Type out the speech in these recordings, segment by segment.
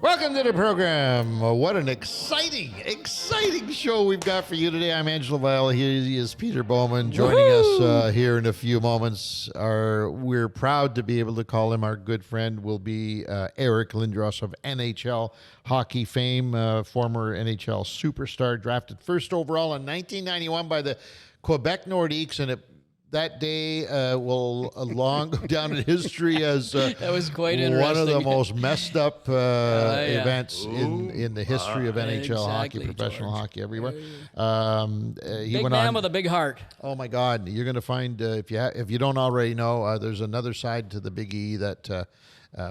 Welcome to the program. What an exciting show we've got for you today. I'm Angela Vile. He is Peter Bowman joining us here in a few moments. We're proud to be able to call him our good friend. Will be Eric Lindros of NHL hockey fame, former NHL superstar, drafted first overall in 1991 by the Quebec Nordiques, and that day will long go down in history as that was quite one of the most messed up events in the history of NHL exactly, hockey, professional hockey everywhere. He big went man on with a big heart. Oh my God! You're going to find if you don't already know, there's another side to the Big E that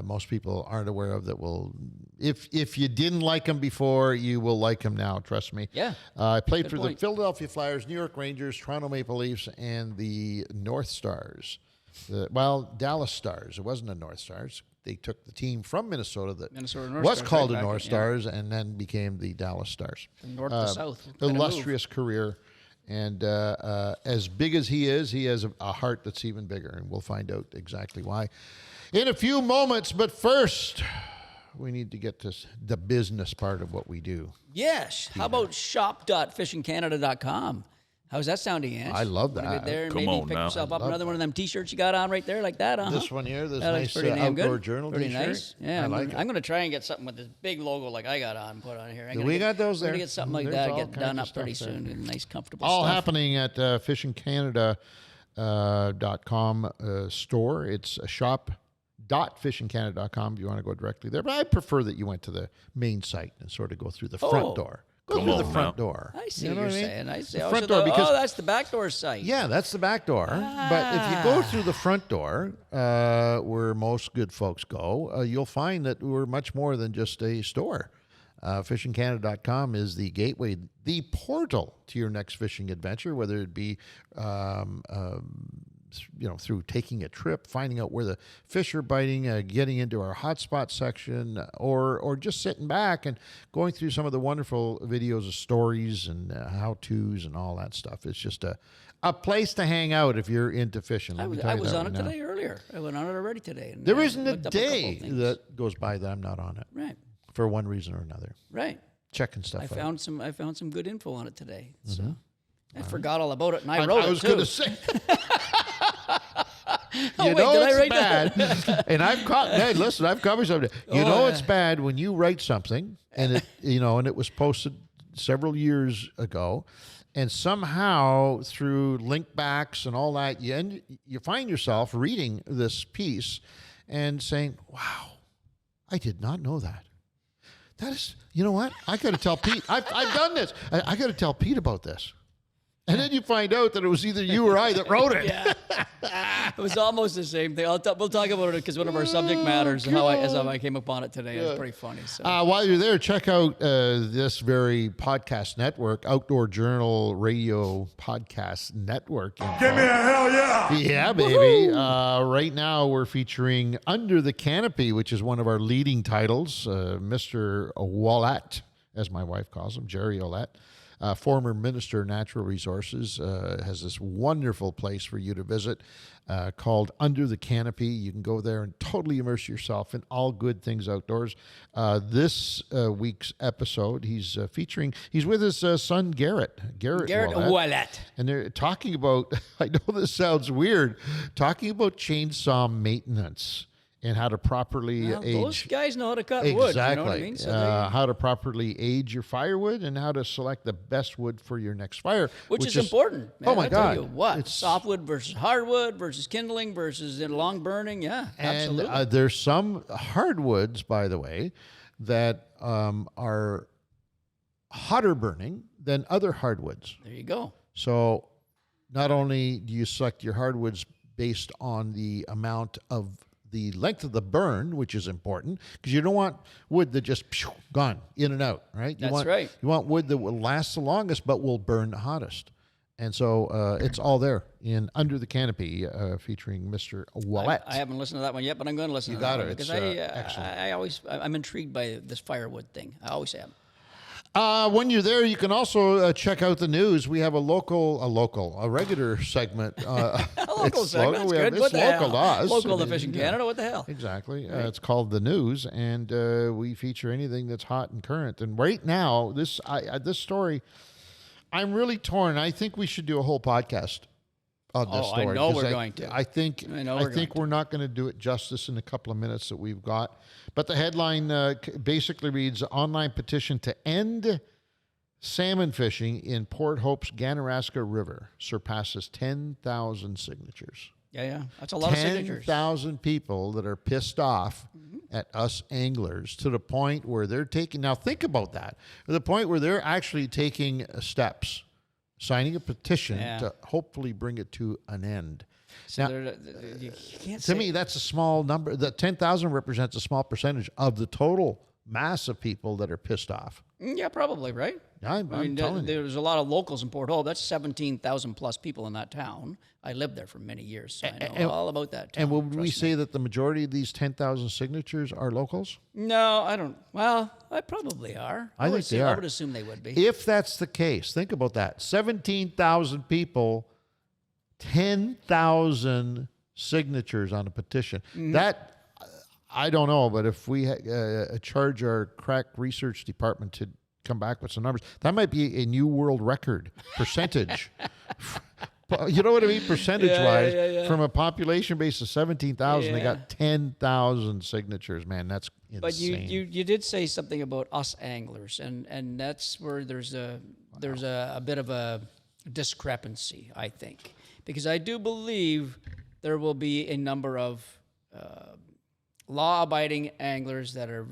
most people aren't aware of. That will, if you didn't like him before, you will like him now. Trust me. Yeah. I played for the Philadelphia Flyers, New York Rangers, Toronto Maple Leafs, and the North Stars. Dallas Stars. It wasn't the North Stars. They took the team from Minnesota that was called the North Stars and then became the Dallas Stars. From north to south. Illustrious career. And as big as he is, he has a heart that's even bigger, and we'll find out exactly why in a few moments. But first, we need to get to the business part of what we do. Yes. How about shop.fishingcanada.com? How's that sounding, Ange? I love that. Get there and Come maybe on pick now. yourself up another one of them T-shirts you got on right there, like that, huh? This one here, this that nice outdoor journal pretty T-shirt. Nice. Yeah, I like it. I'm going to try and get something with this big logo like I got on, put on here. We got those there. I'm going to get something like There's that, all get done kinds of up pretty stuff there. soon. Nice, comfortable All stuff. happening at fishingcanada.com store. It's a shop.fishingcanada.com if you want to go directly there. But I prefer that you went to the main site and sort of go through the front door. Go through the front door. I see You know what what you're I mean? saying. I see. The front door, because that's the back door site. yeah, that's the back door. But if you go through the front door, where most good folks go, you'll find that we're much more than just a store. Fishingcanada.com is the gateway, the portal to your next fishing adventure, whether it be through taking a trip, finding out where the fish are biting, getting into our hotspot section, or just sitting back and going through some of the wonderful videos of stories and how-tos and all that stuff. It's just a place to hang out if you're into fishing. I was on it today earlier. I went on it already today. And there isn't a looked up day couple things. that goes by that I'm not on it. Right. For one reason or another. Right. Checking stuff out. I found some good info on it today. So I forgot all about it, and I wrote it I was too. going to say. Wait, did I write bad. that? And I've covered something. It's bad when you write something and it was posted several years ago, and somehow through link backs and all that, you find yourself reading this piece and saying, "Wow, I did not know that." That is, you know what? I got to tell Pete. I've done this. I got to tell Pete about this. And then you find out that it was either you or I that wrote it. Yeah. It was almost the same thing. We'll talk about it because one of our subject matters, how I came upon it today. It's pretty funny. So. While you're there, check out this very podcast network, Outdoor Journal Radio Podcast Network. Give me a hell yeah! Yeah, baby. Right now we're featuring Under the Canopy, which is one of our leading titles. Mr. Ouellette, as my wife calls him, Jerry Ouellette. Former Minister of Natural Resources, has this wonderful place for you to visit called Under the Canopy. You can go there and totally immerse yourself in all good things outdoors. This week's episode, he's with his son, Garrett Ouellette. And they're talking about, I know this sounds weird, talking about chainsaw maintenance. And how to properly age. Those guys know how to cut wood. Exactly. You know what I mean? So how to properly age your firewood and how to select the best wood for your next fire. Which is important. Man. Oh, my God. Tell you what? It's softwood versus hardwood versus kindling versus long burning. Yeah, and absolutely. there's some hardwoods, by the way, that are hotter burning than other hardwoods. There you go. So not only do you select your hardwoods based on the amount of the length of the burn, which is important, because you don't want wood that just gone in and out, right? That's right. You want wood that will last the longest but will burn the hottest. And so it's all there in Under the Canopy, featuring Mr. Ouellette. I haven't listened to that one yet, but I'm going to listen to that one. It's because excellent. I'm intrigued by this firewood thing. I always am. When you're there, you can also check out the news. We have a regular segment. A local segment. We have, Good. What it's the local hell? to us. Local to I mean, Fishing Canada. What the hell? Exactly. It's called the news, and we feature anything that's hot and current. And right now, this story, I'm really torn. I think we should do a whole podcast on this story. I know we're going to. I think we're not going to do it justice in a couple of minutes that we've got. But the headline basically reads: Online petition to end salmon fishing in Port Hope's Ganaraska River surpasses 10,000 signatures. Yeah. That's a lot of signatures. 10,000 people that are pissed off at us anglers to the point where they're taking, now think about that, to the point where they're actually taking steps, signing a petition to hopefully bring it to an end. So now, you can't to me, that's a small number. The 10,000 represents a small percentage of the total mass of people that are pissed off. Yeah, probably, right? I'm telling you. There's a lot of locals in Port Hope. That's 17,000 plus people in that town. I lived there for many years, so I know all about that town. And would we say that the majority of these 10,000 signatures are locals? No, I don't. Well, I probably are. I think they are. I would assume they would be. If that's the case, think about that. 17,000 people, 10,000 signatures on a petition. That, I don't know, but if we charge our crack research department to come back with some numbers, that might be a new world record percentage. You know what I mean? Percentage-wise, from a population base of 17,000, they got 10,000 signatures. Man, that's insane. But you did say something about us anglers, and that's where there's a bit of a discrepancy, I think, because I do believe there will be a number of law-abiding anglers that are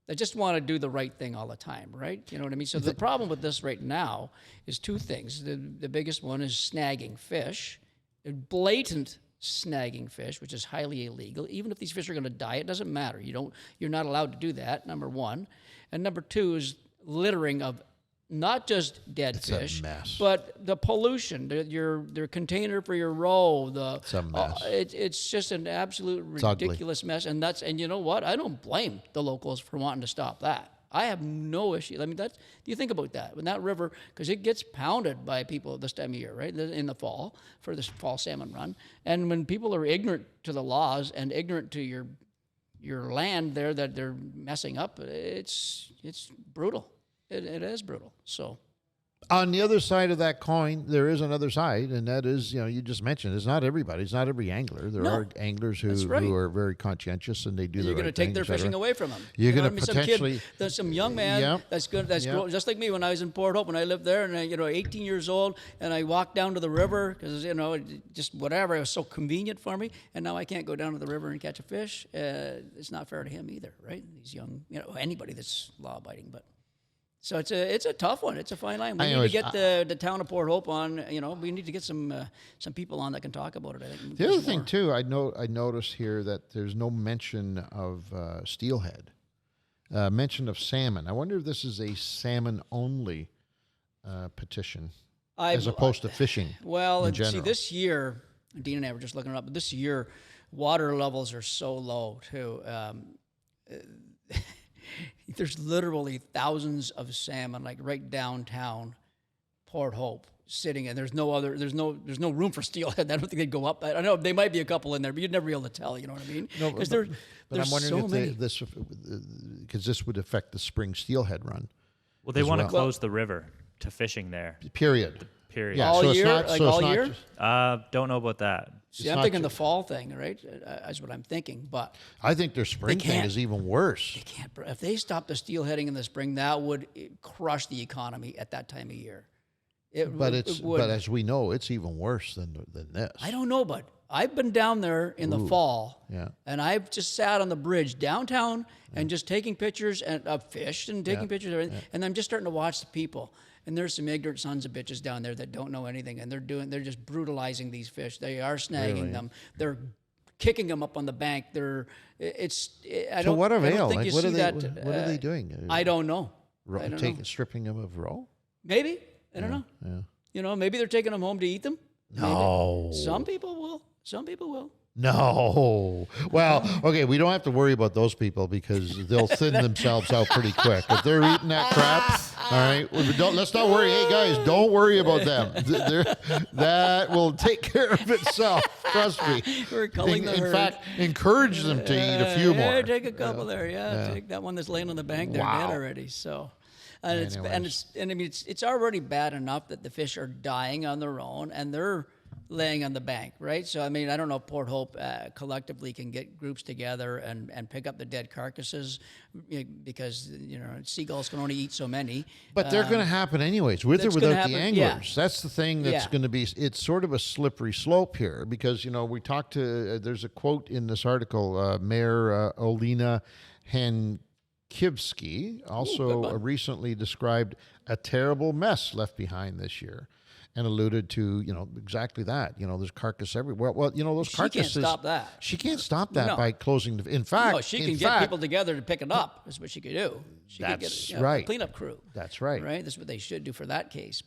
that just want to do the right thing all the time, right? You know what I mean? So the problem with this right now is two things. The biggest one is snagging fish, blatant snagging fish, which is highly illegal. Even if these fish are going to die, it doesn't matter. You're not allowed to do that, number one. And number two is littering of not just dead fish, but the pollution, your container for your roe. It's a mess. It's just an absolute ridiculous mess, and you know what? I don't blame the locals for wanting to stop that. I have no issue. I mean, do you think about that? When that river, because it gets pounded by people this time of year, right? In the fall for this fall salmon run, and when people are ignorant to the laws and ignorant to your land there that they're messing up, it's brutal. It is brutal. So, on the other side of that coin, there is another side, and that is, you just mentioned, it's not everybody. It's not every angler. There are anglers who are very conscientious, and they do the right thing. You're going to take their fishing away from them. You're going to potentially... There's some young man that's just like me when I was in Port Hope, when I lived there, and 18 years old, and I walked down to the river because, just whatever. It was so convenient for me, and now I can't go down to the river and catch a fish. It's not fair to him either, right? These young, anybody that's law-abiding, but... So it's a tough one. It's a fine line. We need to get the town of Port Hope on. We need to get some people on that can talk about it. I think the other thing too, I noticed here that there's no mention of steelhead, mention of salmon. I wonder if this is a salmon only petition as opposed to fishing. Well, in general. See, this year, Dean and I were just looking it up. But this year, water levels are so low too. There's literally thousands of salmon, like right downtown Port Hope, sitting, and there's no room for steelhead. I don't think they'd go up. I know they might be a couple in there, but you'd never be able to tell. You know what I mean? No, but I'm wondering if because this would affect the spring steelhead run. Well, they want to close the river to fishing there. Period. Yeah, all year, all year. Don't know about that. See, I'm thinking the fall thing, right? That's what I'm thinking. But I think their spring thing is even worse. They can't. If they stop the steelheading in the spring, that would crush the economy at that time of year. But as we know, it's even worse than this. I don't know, but I've been down there in the fall, and I've just sat on the bridge downtown and just taking pictures of fish and taking pictures of everything, and I'm just starting to watch the people. And there's some ignorant sons of bitches down there that don't know anything, and they're just brutalizing these fish. They are snagging them. They're kicking them up on the bank. What avail? What are they doing? I don't know. Stripping them of roe? Maybe. I don't know. Yeah. Maybe they're taking them home to eat them. No. Maybe. Some people will. No. Well, okay, we don't have to worry about those people because they'll thin themselves out pretty quick. If they're eating that crap, all right, let's not worry. Hey, guys, don't worry about them. That will take care of itself. Trust me. We're culling the In herd. fact, encourage them to eat a few more. Take a couple there. Take that one that's laying on the bank. They're dead already. So. And I mean it's already bad enough that the fish are dying on their own and they're laying on the bank, right? So I mean I don't know if Port Hope collectively can get groups together and pick up the dead carcasses because seagulls can only eat so many. But they're going to happen anyways, with or without the anglers. Yeah. That's the thing that's going to be. It's sort of a slippery slope here because we talked to. There's a quote in this article, Mayor Olena Kivsky also recently described a terrible mess left behind this year and alluded to, exactly that. There's carcass everywhere. Well, those carcasses. She can't stop that. She can't stop that by closing. In fact, no, she can get people together to pick it up. That's what she could do. She could get a cleanup crew. That's right. Right? That's what they should do for that case.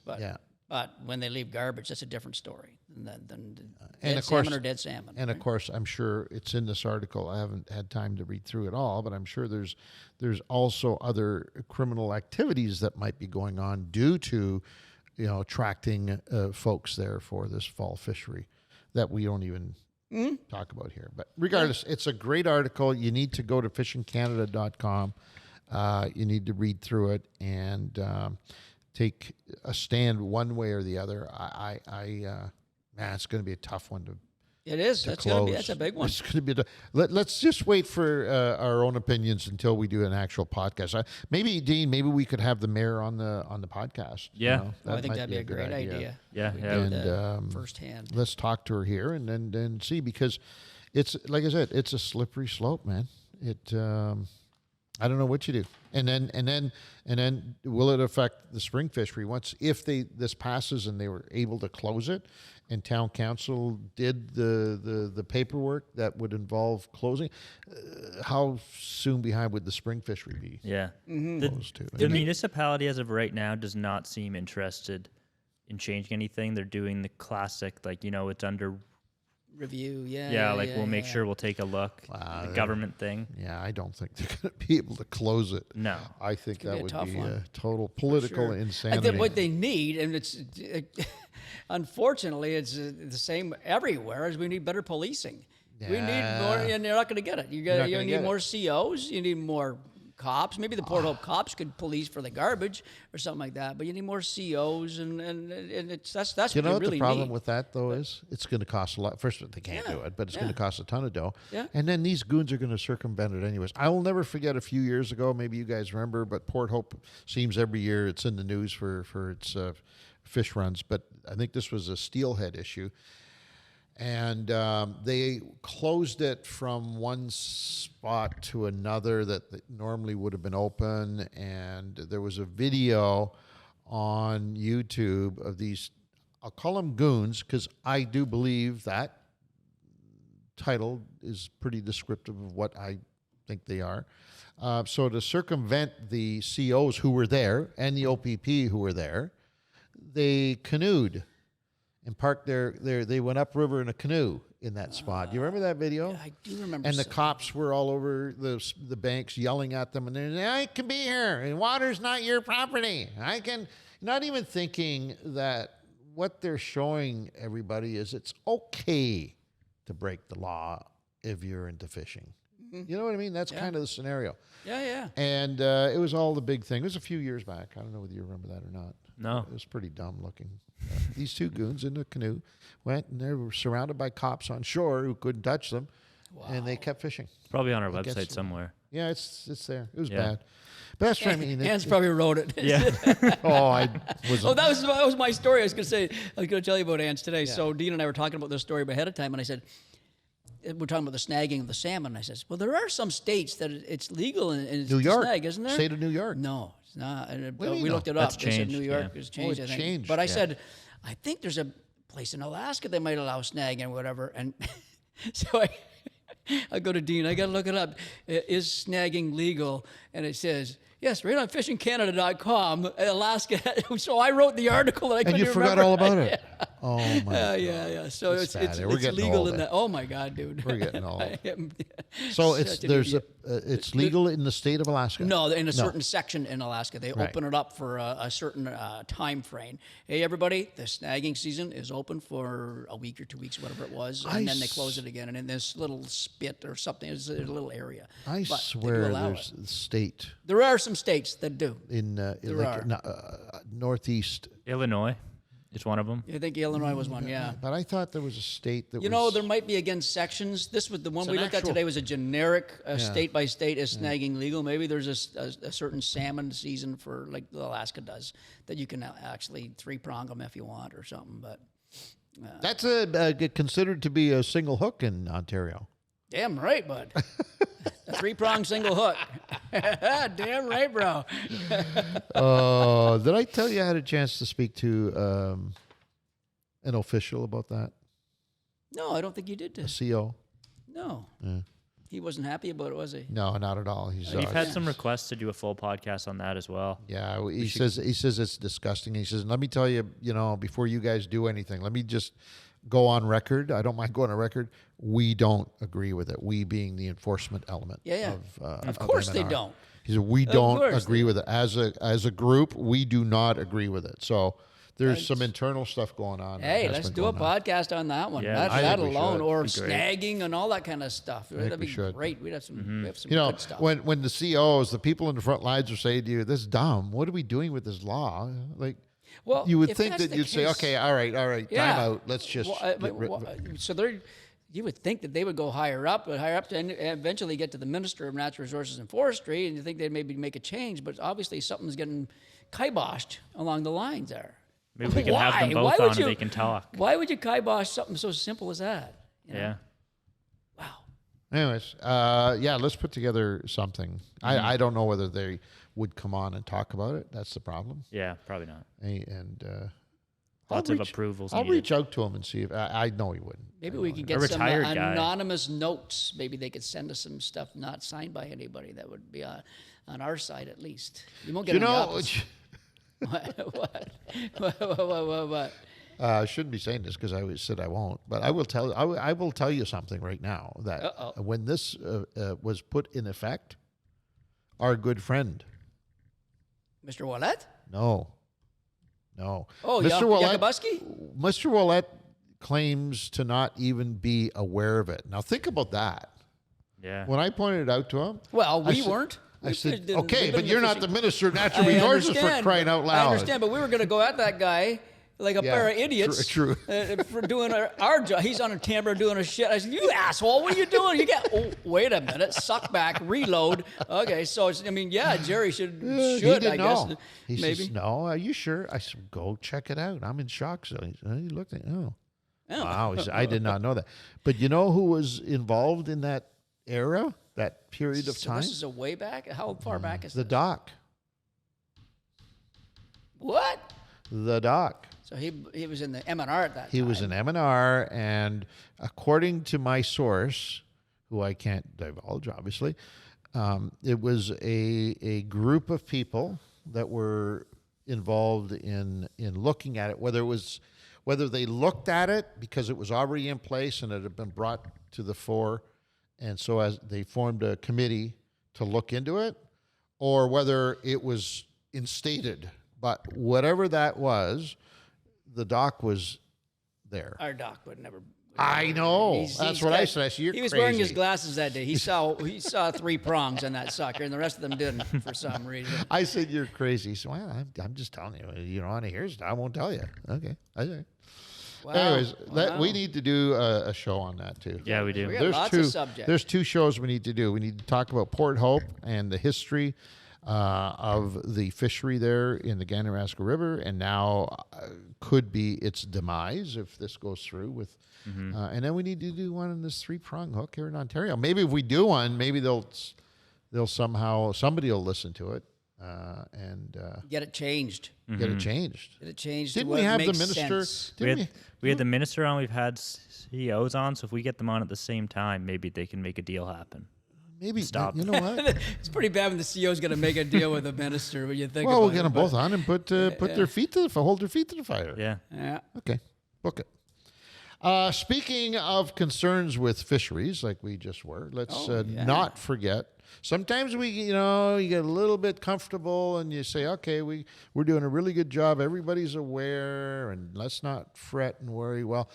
But when they leave garbage, that's a different story than dead salmon or dead salmon. And of course, I'm sure it's in this article. I haven't had time to read through it all, but I'm sure there's also other criminal activities that might be going on due to, attracting folks there for this fall fishery that we don't even talk about here. But regardless, it's a great article. You need to go to fishingcanada.com. You need to read through it and take a stand one way or the other. Man, it's going to be a tough one to. It is. That's a big one. It's going to be. Let's just wait for our own opinions until we do an actual podcast. Maybe Dean. Maybe we could have the mayor on the podcast. Yeah, I think that'd be a great idea. Yeah, and firsthand. Let's talk to her here and then see, because it's like I said, it's a slippery slope, man. I don't know what you do, and then will it affect the spring fishery if this passes and they were able to close it, and town council did the paperwork that would involve closing? How soon behind would the spring fishery be? Yeah, the municipality as of right now does not seem interested in changing anything. They're doing the classic, it's under review, we'll make sure we'll take a look. The government thing. Yeah, I don't think they're going to be able to close it. No, I think that would be one. a total political insanity. I think what they need, and it's unfortunately it's the same everywhere, is we need better policing. Yeah. We need more, and you're not going to get it. You need more COs. You need more cops. Maybe the Port Hope cops could police for the garbage or something like that. But you need more COs, and that's what you really need. You know what the problem with that though is? It's going to cost a lot. First, they can't do it, but it's going to cost a ton of dough. Yeah. And then these goons are going to circumvent it anyways. I will never forget a few years ago. Maybe you guys remember, but Port Hope seems every year it's in the news for its fish runs. But I think this was a steelhead issue. And they closed it from one spot to another that normally would have been open. And there was a video on YouTube of these, I'll call them goons, because I do believe that title is pretty descriptive of what I think they are. So to circumvent the COs who were there and the OPP who were there, they canoed and parked they went upriver in a canoe in that spot. Do you remember that video? I do remember. And the cops were all over the banks yelling at them, and they're saying, I can be here, and water's not your property. I can, not even thinking that what they're showing everybody is it's okay to break the law if you're into fishing. Mm-hmm. You know what I mean? That's kind of the scenario. Yeah. And it was all the big thing. It was a few years back. I don't know whether you remember that or not. No. It was pretty dumb looking. These two goons in a canoe went, and they were surrounded by cops on shore who couldn't touch them, and they kept fishing. Probably on our website somewhere. Yeah, it's there. It was bad. But that's what I mean. Hans probably wrote it. Yeah. That was my story. I was going to tell you about Hans today. Yeah. So Dean and I were talking about this story ahead of time, and I said, we're talking about the snagging of the salmon. I says, well, there are some states that it's legal in New York, snag, isn't there? State of New York. No, it's not. And we looked it up. That's changed. They said New York has changed. It changed. But I said, I think there's a place in Alaska that might allow snagging or whatever. And so I go to Dean. I got to look it up. Is snagging legal? and it says, yes, right on fishingcanada.com, Alaska. So I wrote the article, and I couldn't And you even forgot remember. all about it. Oh my God. Yeah. So It's it's bad. We're getting legal old, in eh? that. Oh my God, dude. We're getting old. I am So such an idiot. it's legal in the state of Alaska. No, in a certain section in Alaska, they Right. open it up for a certain time frame. Hey, everybody, the snagging season is open for a week or 2 weeks, whatever it was, and then they close it again. And in this little spit or something, it's a little area. I But they do swear allow there's it. a state There are some states that do. in northeast. Illinois is one of them. I think Illinois was one, yeah. But I thought there was a state that You was. know, there might be again sections. This was the one It's we an looked at actual- today was a generic state by state is snagging legal. Maybe there's a certain salmon season for like Alaska does that you can actually 3-prong them if you want or something. But That's considered to be a single hook in Ontario. damn right, bud. A 3-prong single hook. Damn right, bro. Did I tell you I had a chance to speak to an official about that? No, I don't think you did A this. CO? No. He wasn't happy about it, was he? No, not at all. He's We've had some requests to do a full podcast on that as well. yeah. He says it's disgusting. He says, let me tell you, before you guys do anything, let me just go on record. I don't mind going on record. We don't agree with it. We being the enforcement element. Yeah. Of course they M&R. don't. He said we Of don't course agree with it as a group. We do not agree with it. So there's some internal stuff going on. Hey, that has let's been do a going on. podcast on that one. Yeah, I that think we alone, should. or Be great. snagging and all that kind of stuff. That'd we be should. great. We'd have some, we have some You know, good stuff. when the COs, the people in the front lines are saying to you, "This is dumb. What are we doing with this law?" Like, well, you would if think that's that the you'd say, case- "Okay, all right, Yeah. time out. Let's just." So they're. You would think that they would go higher up to eventually get to the Minister of Natural Resources and Forestry, and you think they'd maybe make a change, but obviously something's getting kiboshed along the lines there. Maybe we can have them Why? both Why would on you- and they can talk. Why would you kibosh something so simple as that? You know? Yeah. Wow. Anyways, let's put together something. I don't know whether they would come on and talk about it. That's the problem. Yeah, probably not. And Lots of approvals I'll needed. reach out to him and see if I know he wouldn't. Maybe we could get some retired guy. anonymous notes. Maybe they could send us some stuff not signed by anybody that would be on our side at least. You won't get You any know, others. What? I shouldn't be saying this because I said I won't, but I will tell. I will tell you something right now that when this was put in effect, our good friend, Mr. Wallet? no, Oh, Mr. Wallet, Yakabuski? Mr. Wallet claims to not even be aware of it. Now think about that. Yeah. When I pointed it out to him, Well, we said- weren't. I We said, didn't- okay, we but didn't you're not officially- the Minister of Natural I Resources for understand. crying out loud. I understand, but we were going to go at that guy like a Yeah, pair of idiots true. For doing our job. He's on a camera doing a shit. I said, you asshole, what are you doing? You get, oh, wait a minute, suck back, reload. Okay, so, Jerry should, He didn't I guess. know. He Maybe. says, no, are you sure? I said, go check it out. I'm in shock. So he looked at Oh. wow. He said, I did not know that. But you know who was involved in that era, that period of So time? this is a way back? How far back is The this? doc. What? The doc. So he was in the M&R at that time. He was in M&R, and according to my source, who I can't divulge, obviously, it was a group of people that were involved in looking at it, whether they looked at it because it was already in place and it had been brought to the fore, and so as they formed a committee to look into it, or whether it was instated. But whatever that was, the doc was there. Our doc would never. I know. That's what I got- said. I said, you're He was crazy. wearing his glasses that day. He saw 3 prongs on that sucker, and the rest of them didn't for some reason. I said, you're crazy. He said, well, I'm just telling you. You don't want to hear it, I won't tell you. Okay. I say. Wow. Anyways, Wow. we need to do a show on that too. Yeah, we do. We got lots of subjects. There's 2 shows we need to do. We need to talk about Port Hope and the history of the fishery there in the Ganaraska River, and now could be its demise if this goes through with. And then we need to do one on this 3-prong hook here in Ontario. Maybe if we do one, maybe they'll somehow somebody will listen to it and Get it changed. get it changed. Get it changed. Didn't to we what have the makes minister? sense. Didn't We had the minister on. We've had CEOs on. So if we get them on at the same time, maybe they can make a deal happen. maybe Stop. You know what? It's pretty bad when the CEO's going to make a deal with a minister when you think Well, about we'll get them it. both on and put their feet to hold their feet to the fire. Yeah. Yeah. Okay, book it. Speaking of concerns with fisheries, like we just were, let's not forget. Sometimes you get a little bit comfortable and you say, okay, we're doing a really good job. Everybody's aware, and let's not fret and worry. Well,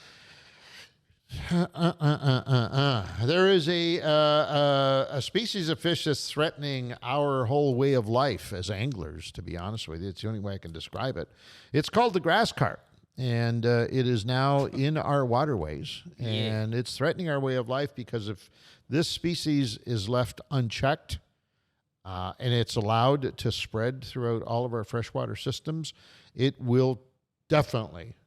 there is a species of fish that's threatening our whole way of life as anglers, to be honest with you. It's the only way I can describe it. It's called the grass carp, and it is now in our waterways, and it's threatening our way of life because if this species is left unchecked and it's allowed to spread throughout all of our freshwater systems, it will definitely,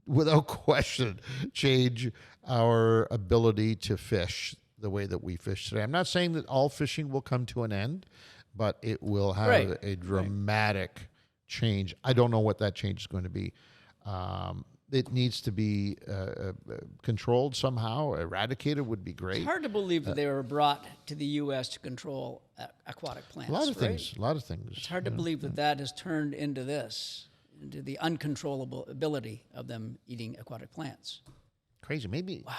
without question, change our ability to fish the way that we fish today. I'm not saying that all fishing will come to an end, but it will have a dramatic change. I don't know what that change is going to be. It needs to be controlled somehow. Eradicated would be great. It's hard to believe that they were brought to the U.S. to control aquatic plants. A lot of right? things. A lot of things. It's hard to believe that has turned into this, into the uncontrollable ability of them eating aquatic plants. Crazy. Maybe. Wow.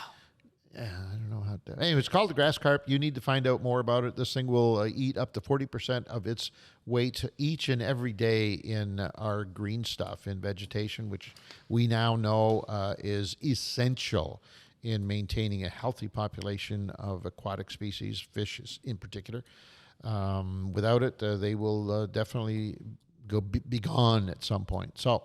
Yeah, I don't know how to. Anyway, it's called the grass carp. You need to find out more about it. This thing will eat up to 40% of its weight each and every day in our green stuff, in vegetation, which we now know is essential in maintaining a healthy population of aquatic species, fish in particular. Without it, they will definitely be gone at some point. So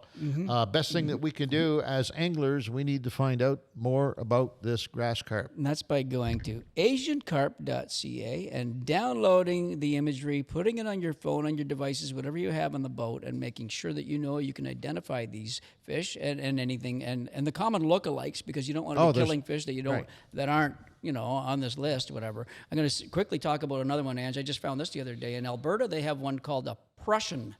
best thing that we can do as anglers, we need to find out more about this grass carp. And that's by going to asiancarp.ca and downloading the imagery, putting it on your phone, on your devices, whatever you have on the boat, and making sure that you can identify these fish and anything and the common lookalikes, because you don't want to be killing fish that you don't that aren't on this list, whatever. I'm going to quickly talk about another one, Ange. I just found this the other day. In Alberta, they have one called a Prussian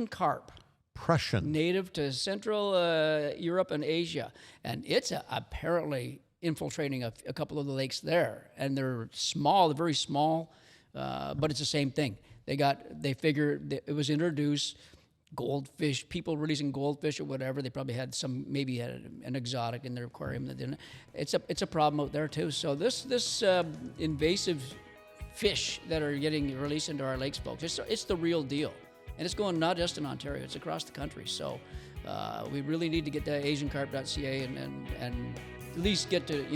carp. Prussian. Native to Central Europe and Asia. And it's apparently infiltrating a couple of the lakes there. And they're small, they're very small, but it's the same thing. They figured that it was introduced, goldfish, people releasing goldfish or whatever. They probably had maybe had an exotic in their aquarium that didn't. It's a problem out there too. So this invasive fish that are getting released into our lakes, folks, it's the real deal. And it's going not just in Ontario, it's across the country. So we really need to get to asiancarp.ca and at least get to,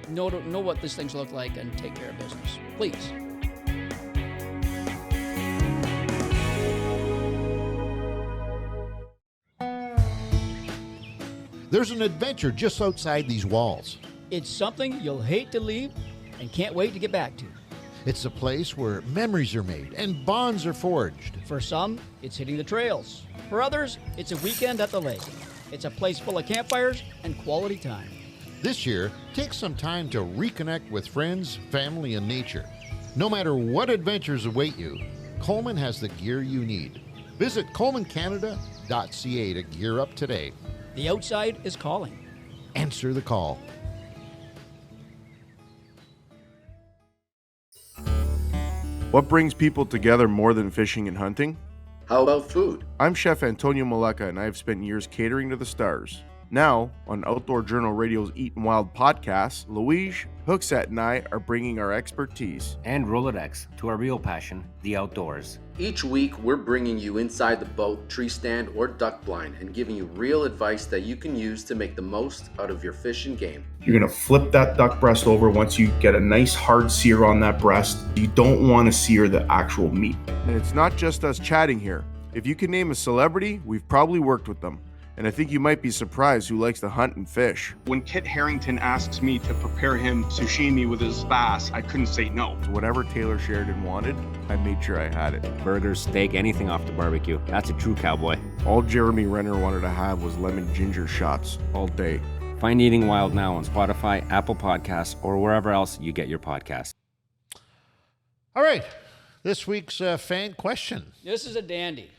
know what these things look like and take care of business. Please. There's an adventure just outside these walls. It's something you'll hate to leave and can't wait to get back to. It's a place where memories are made and bonds are forged. For some, it's hitting the trails. For others, it's a weekend at the lake. It's a place full of campfires and quality time. This year, take some time to reconnect with friends, family, and nature. No matter what adventures await you, Coleman has the gear you need. Visit colemancanada.ca to gear up today. The outside is calling. Answer the call. What brings people together more than fishing and hunting? How about food? I'm Chef Antonio Maleka, and I have spent years catering to the stars. Now, on Outdoor Journal Radio's Eatin' Wild podcast, Louise, Hookset, and I are bringing our expertise and Rolodex to our real passion, the outdoors. Each week, we're bringing you inside the boat, tree stand, or duck blind and giving you real advice that you can use to make the most out of your fishing game. You're going to flip that duck breast over once you get a nice hard sear on that breast. You don't want to sear the actual meat. And it's not just us chatting here. If you can name a celebrity, we've probably worked with them. And I think you might be surprised who likes to hunt and fish. When Kit Harington asks me to prepare him sashimi with his bass, I couldn't say no. Whatever Taylor Sheridan wanted, I made sure I had it. Burgers, steak, anything off the barbecue. That's a true cowboy. All Jeremy Renner wanted to have was lemon ginger shots all day. Find Eating Wild now on Spotify, Apple Podcasts, or wherever else you get your podcasts. All right. This week's fan question. This is a dandy.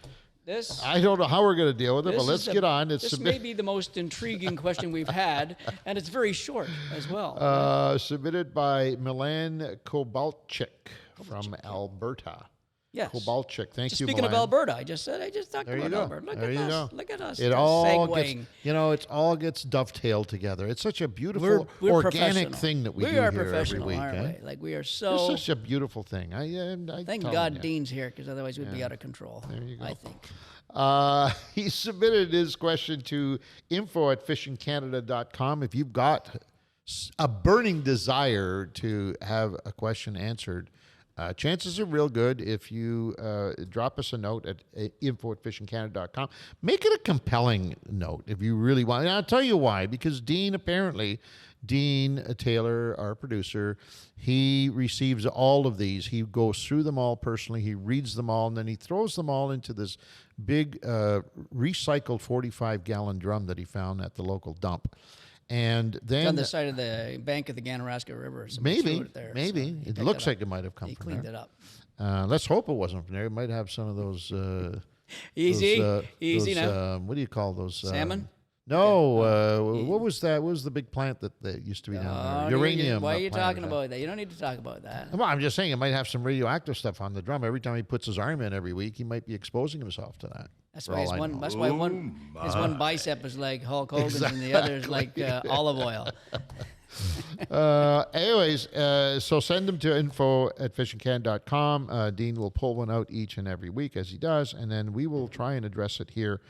I don't know how we're going to deal with it, but This let's is the- get on. This may be the most intriguing question we've had, and it's very short as well. Submitted by Milan Kobalchik from Alberta. Yes. Kobalchik, thank Just you, speaking of Milan. Alberta, I just talked There you about go. Alberta. Look There at you us. go. Look at us. It all segueing. gets, it all gets dovetailed together. It's such a beautiful, We're organic professional. thing that we do are here every professional, week. aren't eh? we? Like we are It's so. such a beautiful thing. Thank tell God you. Dean's here, because otherwise we'd be out of control. There you go. I think. He submitted his question to info@fishingcanada.com. If you've got a burning desire to have a question answered, chances are real good if you drop us a note at info@fishingcanada.com. Make it a compelling note if you really want. And I'll tell you why. Because Dean Taylor, our producer, he receives all of these. He goes through them all personally. He reads them all, and then he throws them all into this big recycled 45-gallon drum that he found at the local dump. And then On the side of the bank of the Ganaraska River. Somebody threw maybe, it there, maybe so he it picked looks up. like it might have come He from cleaned there. it up. Let's hope it wasn't from there. It might have some of those. Easy, easy those, now. What do you call those? Salmon? No. What was that? What was the big plant that used to be down Oh, there? Uranium. Why are you plant or talking about that? You don't need to talk about that. Well, I'm just saying it might have some radioactive stuff on the drum. Every time he puts his arm in every week, he might be exposing himself to that. That's for why all his I one. know. That's why his one bicep is like Hulk Hogan's and the other is like olive oil. Anyways, so send them to info@fishingcan.com. Dean will pull one out each and every week as he does, and then we will try and address it here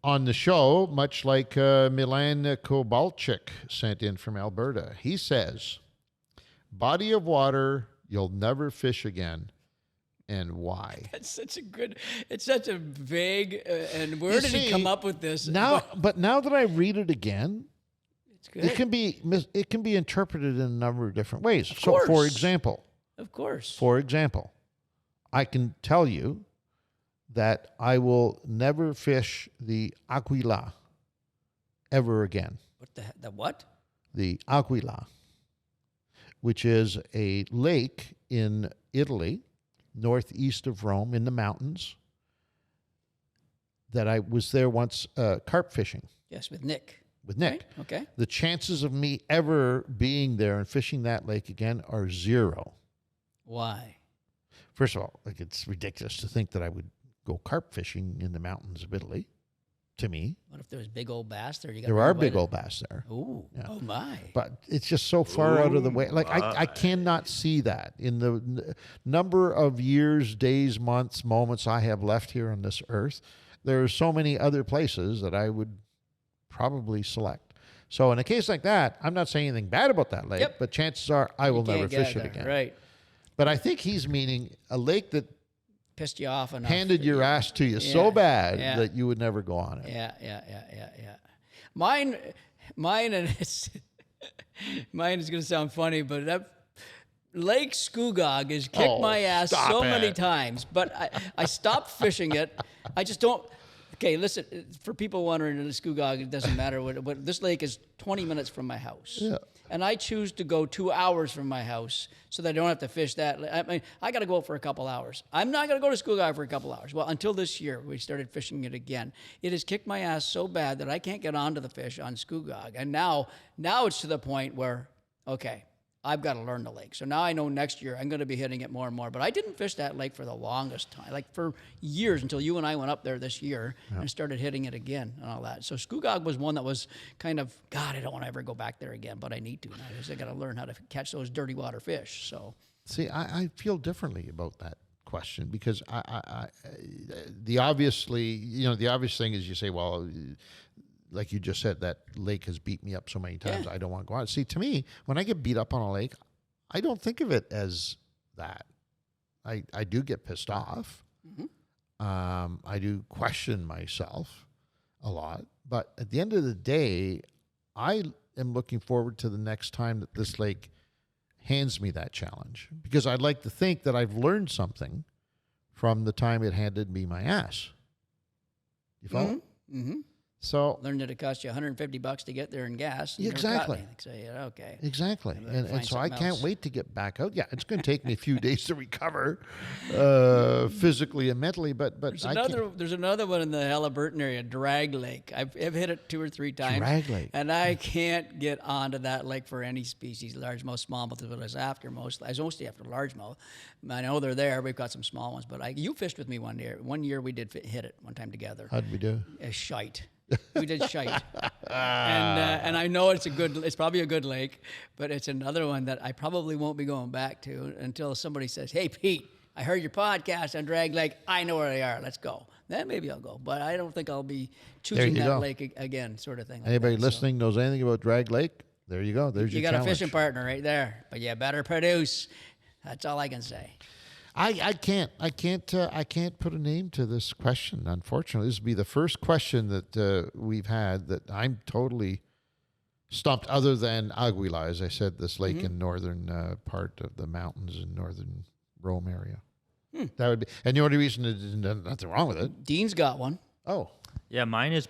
on the show, much like Milan Kobalchik sent in from Alberta. He says, body of water you'll never fish again, and why? It's such a vague, and where did he come up with this? But now that I read it again, It's good. it can be interpreted in a number of different ways. Of So, for course. example, I can tell you that I will never fish the Aquila ever again. The what? The Aquila, which is a lake in Italy, northeast of Rome, in the mountains, that I was there once carp fishing. Yes, with Nick. Right? Okay. The chances of me ever being there and fishing that lake again are zero. Why? First of all, it's ridiculous to think that I would go carp fishing in the mountains of Italy. To me, What if there's big old bass there? there are big old bass there. Ooh. Yeah. Oh my. But it's just so far out of the way. Like, I cannot see that in the number of years, days, months, moments I have left here on this earth. There are so many other places that I would probably select. So in a case like that, I'm not saying anything bad about that lake, Yep. but chances are I will never Can't get fish it there. again. Right. But I think he's meaning a lake that Pissed you off enough. handed your ass to you so Yeah, bad yeah. that you would never go on it. Yeah. Mine, and mine is going to sound funny, but that Lake Scugog has kicked my ass stop so many it. times. But I stopped fishing it. I just don't. Okay, listen. For people wondering, in the Scugog, it doesn't matter what. This lake is 20 minutes from my house. Yeah. And I choose to go 2 hours from my house so that I don't have to fish that. I mean, I got to go for a couple hours. I'm not going to go to Scugog for a couple hours. Well, until this year, we started fishing it again. It has kicked my ass so bad that I can't get onto the fish on Scugog. And now it's to the point where, okay, I've got to learn the lake. So now I know next year I'm going to be hitting it more and more. But I didn't fish that lake for the longest time, like for years, until you and I went up there this year and started hitting it again and all that. So Scugog was one that was kind of, God, I don't want to ever go back there again, but I need to. And I got to learn how to catch those dirty water fish. So See, I feel differently about that question because the obvious thing is you say, well, like you just said, that lake has beat me up so many times, I don't want to go out. See, to me, when I get beat up on a lake, I don't think of it as that. I do get pissed off. Mm-hmm. I do question myself a lot. But at the end of the day, I am looking forward to the next time that this lake hands me that challenge because I'd like to think that I've learned something from the time it handed me my ass. You follow? Mm-hmm. So Learn that it costs you $150 to get there in gas. And Exactly. never caught anything. So, yeah, okay. exactly, better and find so I something can't else. wait to get back out. Yeah, it's going to take me a few days to recover, physically and mentally. But There's another one in the Halliburton area, Drag Lake. I've hit it 2 or 3 times. Drag Lake. And I can't get onto that lake for any species. Largemouth, smallmouth is what I was after most. I was mostly after largemouth. I know they're there. We've got some small ones. But you fished with me one year. One year we did hit it one time together. how'd we do? Shite. We did shite. And I know it's probably a good lake, but it's another one that I probably won't be going back to until somebody says, "Hey, Pete, I heard your podcast on Drag Lake. I know where they are. Let's go." Then maybe I'll go. But I don't think I'll be choosing you that go. lake again, sort of thing. Like Anybody that. So listening knows anything about Drag Lake? There you go. There's you your got challenge. a fishing partner right there, but you better produce. That's all I can say. I can't put a name to this question. Unfortunately, this will be the first question that we've had that I'm totally stumped. Other than Aguila, as I said, this lake in northern part of the mountains in northern Rome area. That would be, and the only reason there's nothing wrong with it. Dean's got one. Oh, Yeah, mine is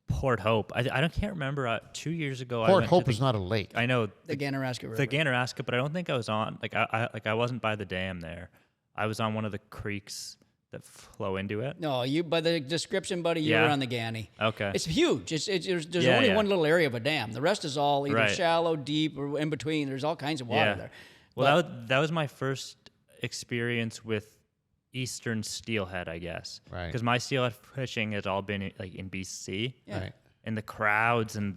Port Hope. Can't remember. 2 years ago, I Port went Hope to is not a lake. I know The Ganaraska River. the Ganaraska, but I don't think I was on. I wasn't by the dam there. I was on one of the creeks that flow into it. No, by the description, buddy, you Yeah. were on the Ganny. Okay. It's huge. There's Yeah, only yeah. one little area of a dam. The rest is all either Right. shallow, deep, or in between. There's all kinds of water there. Well, that was my first experience with eastern steelhead, I guess. Right. Because my steelhead fishing has all been in BC. Yeah. Right. And the crowds and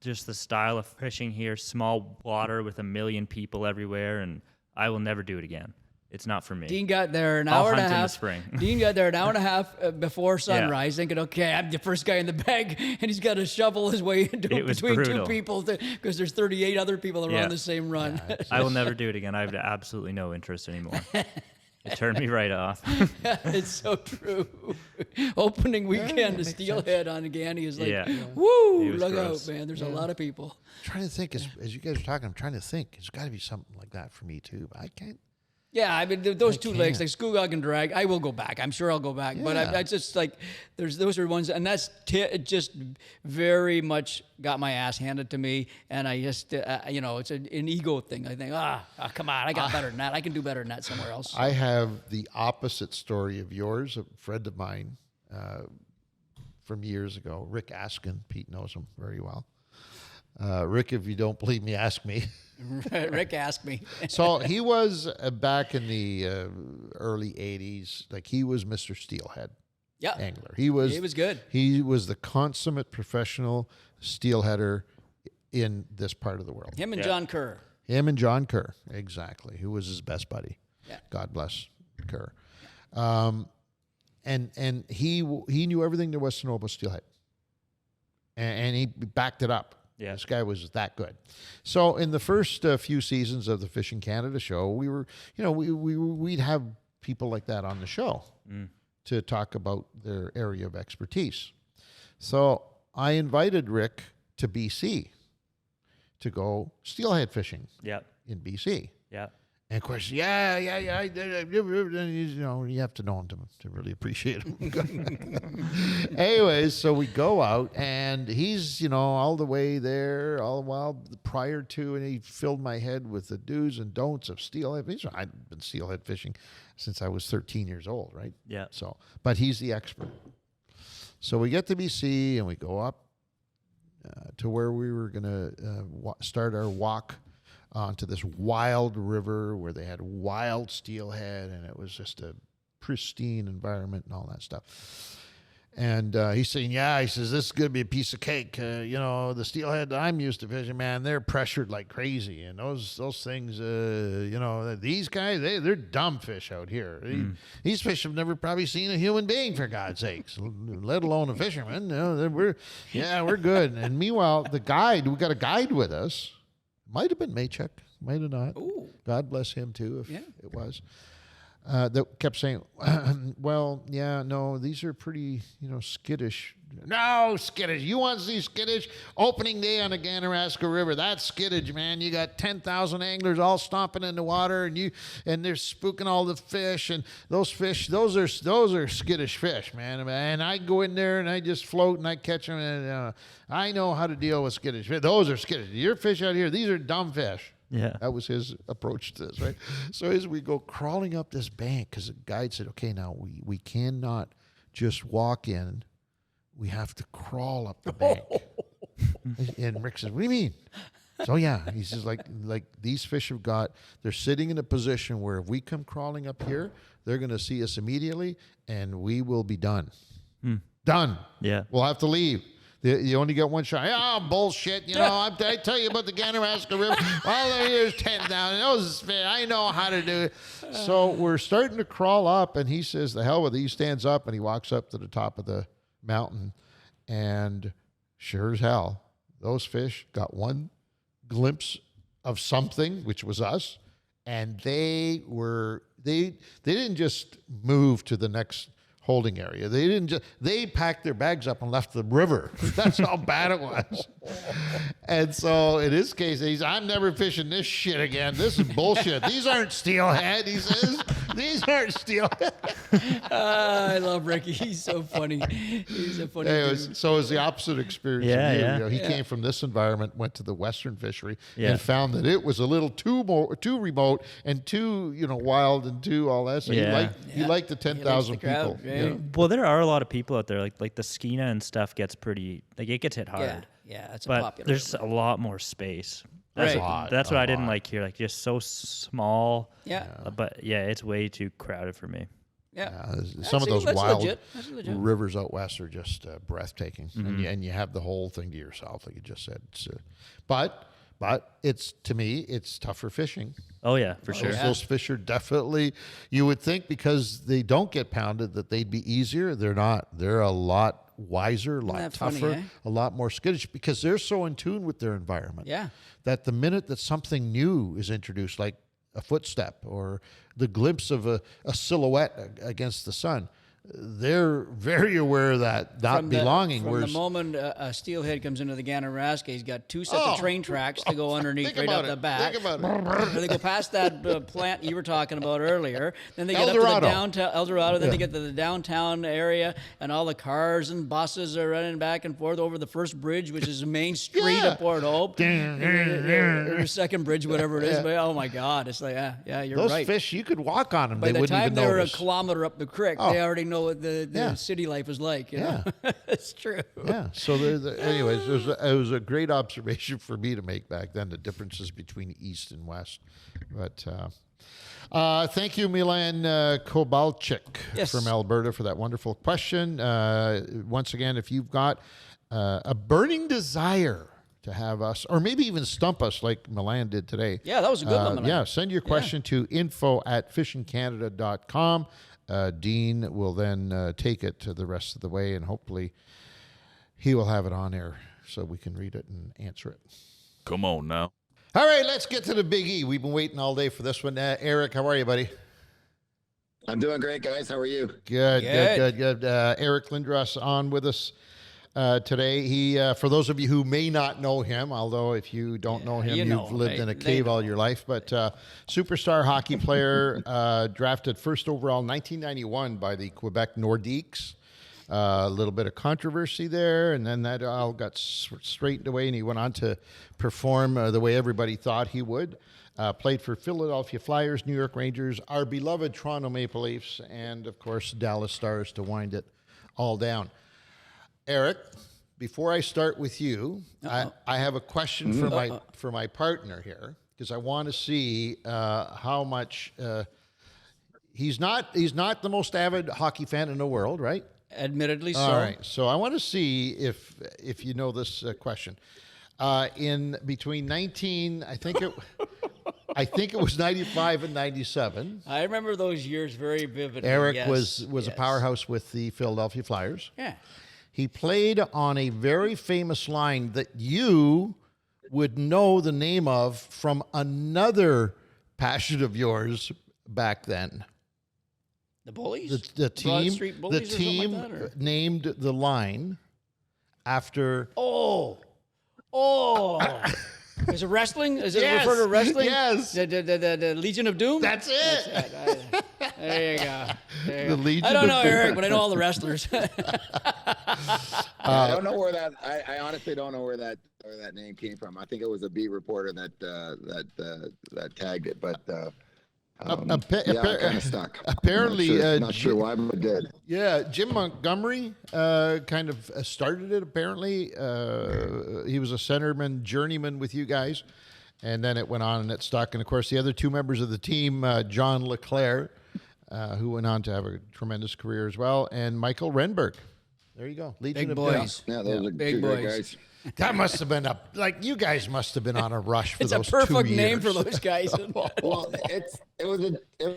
just the style of fishing here, small water with a million people everywhere, and I will never do it again. It's not for me. Dean got there an I'll hour and a hunt in the half. spring. Dean got there an hour and a half before sunrise, thinking, "Okay, I'm the first guy in the bag," and he's got to shovel his way into It was between brutal. 2 people because there's 38 other people that are Yeah. on the same run. I will never do it again. I have absolutely no interest anymore. It turned me right off. It's so true. Opening weekend to Steelhead on Ganny is like, Yeah. woo! It was Look gross. out, man. There's a lot of people. I'm trying to think as you guys are talking. I'm trying to think. There's got to be something like that for me too. But I can't. Yeah, I mean those two lakes, can't. like Skoogog and Drag, I will go back. I'm sure I'll go back. But Yeah. I just like those are ones, and that's it just very much got my ass handed to me, and I just it's an ego thing. I think come on, I got better than that. I can do better than that somewhere else. I have the opposite story of yours. A friend of mine from years ago, Rick Askin. Pete knows him very well. Rick, if you don't believe me, ask me. Rick asked me. So he was back in the early 80s. Like he was Mr. Steelhead Yeah, angler. He was good. He was the consummate professional steelheader in this part of the world. Him and John Kerr. Him and John Kerr, exactly, who was his best buddy. Yeah. God bless Kerr. And he knew everything there was to know about steelhead, and he backed it up. Yeah. This guy was that good. So in the first few seasons of the Fishing Canada show, we were, we'd have people like that on the show to talk about their area of expertise. So I invited Rick to BC to go steelhead fishing Yep. in BC. Yep. And of course, you have to know him to really appreciate him. Anyways, so we go out, and he's, all the way there, all the while prior to, and he filled my head with the do's and don'ts of steelhead fishing. I've been steelhead fishing since I was 13 years old, right? Yeah. So, but he's the expert. So we get to BC, and we go up to where we were going to start our walk onto this wild river where they had wild steelhead, and it was just a pristine environment and all that stuff. And he's saying, he says, this is going to be a piece of cake. The steelhead that I'm used to fishing, man, they're pressured like crazy. And those things, these guys, they're dumb fish out here. These fish have never probably seen a human being, for God's sakes, let alone a fisherman. We're good. And meanwhile, we got a guide with us. Might have been Maychuk, might have not. Ooh. God bless him too, if Yeah. it was. that kept saying, well, yeah, no, these are pretty, skittish. No, skittish. You want to see skittish? Opening day on the Ganaraska River. That's skittish, man. You got 10,000 anglers all stomping in the water, and they're spooking all the fish. And those fish, those are skittish fish, man. And I go in there and I just float and I catch them, and I know how to deal with skittish fish. Those are skittish. Your fish out here, these are dumb fish. Yeah. That was his approach to this, right? So as we go crawling up this bank, because the guide said, okay, now we cannot just walk in. We have to crawl up the bank. And Rick says, what do you mean? So, yeah, he says, like these fish they're sitting in a position where if we come crawling up here, they're going to see us immediately, and we will be done. Done. Yeah. We'll have to leave. You only get one shot. Oh, bullshit. I tell you about the Ganaraska River. Well, here's 10,000. Those fish. I know how to do it. So we're starting to crawl up, and he says, the hell with it. He stands up, and he walks up to the top of the mountain, and sure as hell, those fish got one glimpse of something, which was us, and they didn't just move to the next holding area. They packed their bags up and left the river. That's how bad it was. And so in his case, I'm never fishing this shit again. This is bullshit. These aren't steelhead, he says. These aren't steelhead. I love Ricky. He's so funny. He's a funny dude. So it was the opposite experience. Yeah, of you. He came from this environment, went to the Western fishery, Yeah. and found that it was a little too remote and too wild and too all that. So Yeah. he liked the 10,000 crowd, people. right? Yeah. Well, there are a lot of people out there, like the Skeena and stuff gets pretty, it gets hit hard. Yeah, that's a But popular. there's a lot more space. Right. That's what I didn't like here. Like just so small. Yeah. But yeah, it's way too crowded for me. Yeah. Some of those That's wild legit. That's legit. rivers out west are just breathtaking, Mm-hmm. and you have the whole thing to yourself, like you just said. But it's, to me, it's tougher fishing. Oh yeah, for sure. Those fish are definitely, you would think because they don't get pounded that they'd be easier. They're not. They're a lot wiser, a lot that tougher, funny, eh? a lot more skittish because they're so in tune with their environment. Yeah. That the minute that something new is introduced, like a footstep or the glimpse of a silhouette against the sun, they're very aware of that not belonging. From the moment a steelhead comes into the Ganaraska, he's got two sets of train tracks to go underneath right up the back. Think about it. They go past that plant you were talking about earlier. Then they get up to Eldorado. the downtown El Dorado. Then they get to the downtown area, and all the cars and buses are running back and forth over the first bridge, which is the main street of Port Hope, or second bridge, whatever it is. But oh my God, it's like you're Those right. fish, you could walk on them. By They the wouldn't time even they were a notice. kilometer up the creek, they already know what the city life is like. You know? It's true. Yeah. So, anyways, it was a great observation for me to make back then, the differences between East and West. But thank you, Milan Kobalchik from Alberta, for that wonderful question. Once again, if you've got a burning desire to have us, or maybe even stump us like Milan did today. Yeah, that was a good one, Milan. Yeah, send your question to info@fishingcanada.com. Dean will then take it to the rest of the way, and hopefully he will have it on air so we can read it and answer it. Come on now. All right, let's get to the Big E. We've been waiting all day for this one. Eric, how are you, buddy? I'm doing great, guys. How are you? Good. Eric Lindros on with us today. He, for those of you who may not know him, although if you don't know him, you've lived in a cave all your life, but superstar hockey player, drafted first overall 1991 by the Quebec Nordiques. A little bit of controversy there, and then that all got straightened away, and he went on to perform the way everybody thought he would. Played for Philadelphia Flyers, New York Rangers, our beloved Toronto Maple Leafs, and, of course, Dallas Stars to wind it all down. Eric, before I start with you, I have a question for my partner here, because I want to see how much he's not the most avid hockey fan in the world, right? Admittedly so. All right. So I want to see if you know this question. In between I think it was 95 and 97. I remember those years very vividly. Eric was a powerhouse with the Philadelphia Flyers. Yeah. He played on a very famous line that you would know the name of from another passion of yours back then. The bullies? The Broad team, Street the bullies or something team like that, or? named the line after. Oh. Is it wrestling? Is it Yes, referred to wrestling? yes. The Legion of Doom? That's it. There you go. The Legion I don't of know, Doom. Eric, but I know all the wrestlers. I don't know where that. I honestly don't know where that name came from. I think it was a beat reporter that tagged it, but kind of stuck. Apparently, not sure why, but it did. Yeah, Jim Montgomery kind of started it. Apparently, he was a centerman, journeyman with you guys, and then it went on and it stuck. And of course, the other two members of the team, John Leclerc, who went on to have a tremendous career as well, and Michael Renberg. There you go, Legion Big of boys. Yeah, those are Big two great boys. guys. That must have been you guys must have been on a rush for It's those a perfect 2 name years. for those guys. Well, it was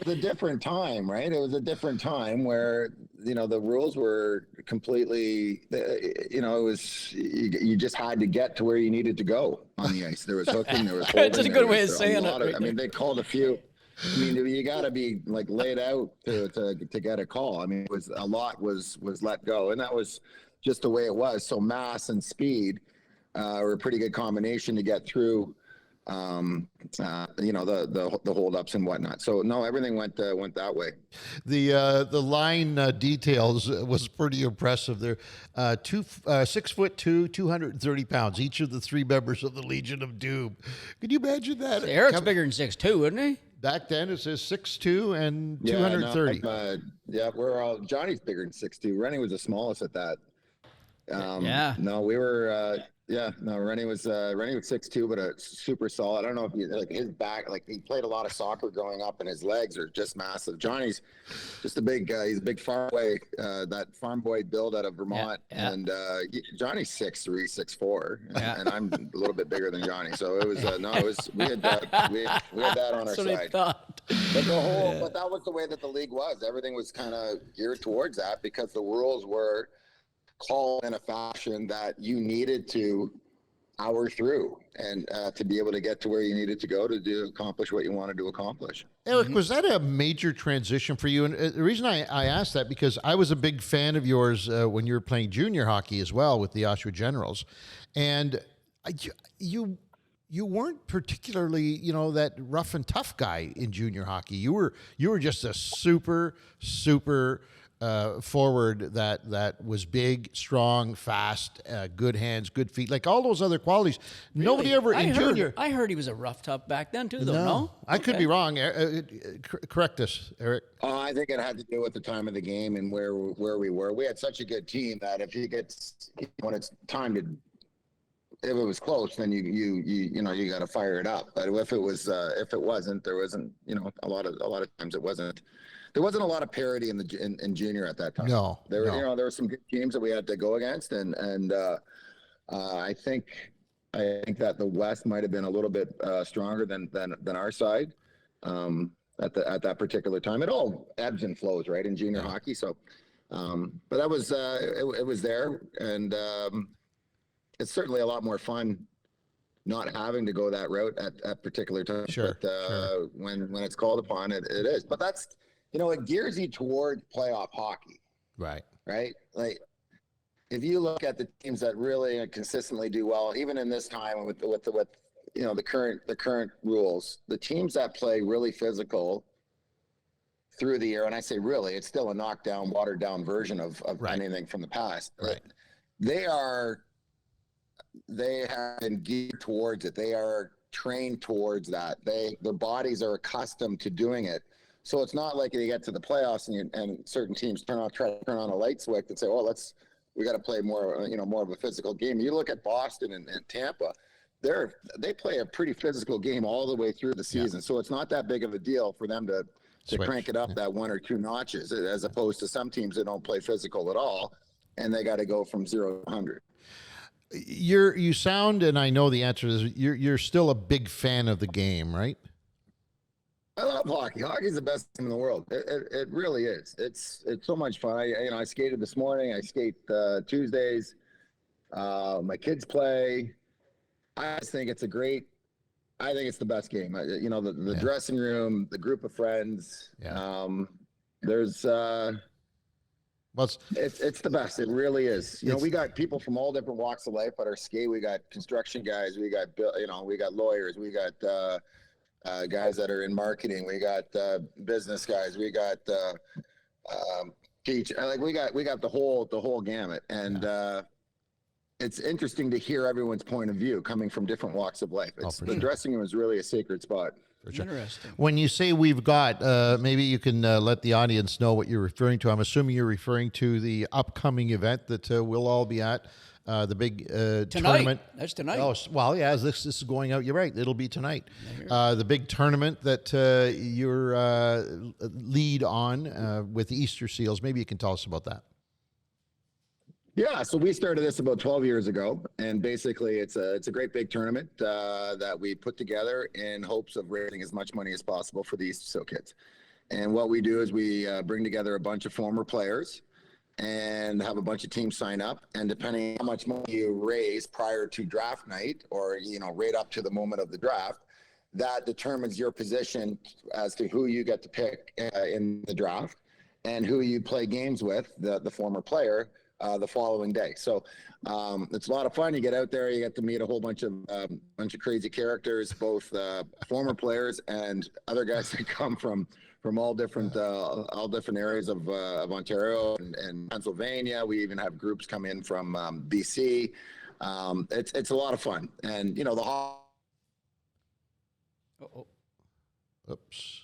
a different time, right? It was a different time where the rules were completely, it was you just had to get to where you needed to go on the ice. There was hooking, there was holding. It's a good way of saying it. I mean, they called a few. I mean, you got to be like laid out to get a call. I mean, it was a lot was let go, and that was just the way it was. So mass and speed were a pretty good combination to get through. The holdups and whatnot. So no, everything went that way. The line details was pretty impressive. They're 6'2", 230 pounds. Each of the three members of the Legion of Doom. Could you imagine that? Eric's bigger than 6'2", isn't he? Back then it says 6'2" and 230. We're all Johnny's bigger than 6'2". Rennie was the smallest at that. No, we were. Rennie was 6'2", but a super solid. I don't know if his back, he played a lot of soccer growing up, and his legs are just massive. Johnny's just a big. He's a big farm boy, that farm boy build out of Vermont, and Johnny's 6'3", 6'4", and I'm a little bit bigger than Johnny. So it was we had that on our side. But but that was the way that the league was. Everything was kind of geared towards that because the rules were called in a fashion that you needed to power through and to be able to get to where you needed to go to accomplish what you wanted to accomplish. Eric, was that a major transition for you? And the reason I asked that because I was a big fan of yours when you were playing junior hockey as well with the Oshawa Generals, and you weren't particularly that rough and tough guy in junior hockey. You were just a super forward that was big, strong, fast, good hands, good feet, like all those other qualities. Really? Nobody ever in junior. I heard he was a rough tough back then too, though. No? I could be wrong. Correct us, Eric. I think it had to do with the time of the game and where we were. We had such a good team that when it's time to, if it was close, then you got to fire it up. But if it wasn't, there wasn't. A lot of times it wasn't. There wasn't a lot of parity in junior at that time. No, there were some good teams that we had to go against, and I think that the West might have been a little bit stronger than our side at that particular time. It all ebbs and flows, right, in junior hockey. So, but that was it was there, and it's certainly a lot more fun not having to go that route at particular times. Sure. But when it's called upon, it is. But that's. It gears you toward playoff hockey. Right. Like, if you look at the teams that really consistently do well, even in this time with the current rules, the teams that play really physical through the year, and I say really, it's still a knockdown, watered down version of anything from the past. Right. They have been geared towards it. They are trained towards that. Their bodies are accustomed to doing it. So it's not like you get to the playoffs and certain teams try to turn on a light switch and say, "Oh, we got to play more, more of a physical game." You look at Boston and Tampa; they play a pretty physical game all the way through the season. Yeah. So it's not that big of a deal for them to crank it up that 1 or 2 notches, as opposed to some teams that don't play physical at all, and they got to go from 0 to 100. You sound, and I know the answer is you're still a big fan of the game, right? I love hockey. Hockey's the best game in the world. It really is. It's so much fun. I skated this morning. I skate Tuesdays. My kids play. I just think it's I think it's the best game. The dressing room, the group of friends. Yeah. There's it's the best. It really is. You know, we got people from all different walks of life at our skate. We got construction guys. We got we got lawyers. We got guys that are in marketing. We got business guys. We got teach. Like we got the whole gamut. And it's interesting to hear everyone's point of view coming from different walks of life. The dressing room is really a sacred spot. Sure. Interesting. When you say we've got, maybe you can let the audience know what you're referring to. I'm assuming you're referring to the upcoming event that we'll all be at, the big tournament. That's tonight. Oh, well, yeah, as this is going out, you're right. It'll be tonight. The big tournament that you're lead on with the Easter Seals. Maybe you can tell us about that. Yeah, so we started this about 12 years ago, and basically it's a great big tournament that we put together in hopes of raising as much money as possible for the Easter Seal kids. And what we do is we bring together a bunch of former players and have a bunch of teams sign up, and depending on how much money you raise prior to draft night, or right up to the moment of the draft, that determines your position as to who you get to pick in the draft and who you play games with, the former player, the following day. So it's a lot of fun. You get out there, you get to meet a whole bunch of crazy characters, both former players and other guys that come from all different areas of Ontario and Pennsylvania. We even have groups come in from BC. It's a lot of fun, and Oops.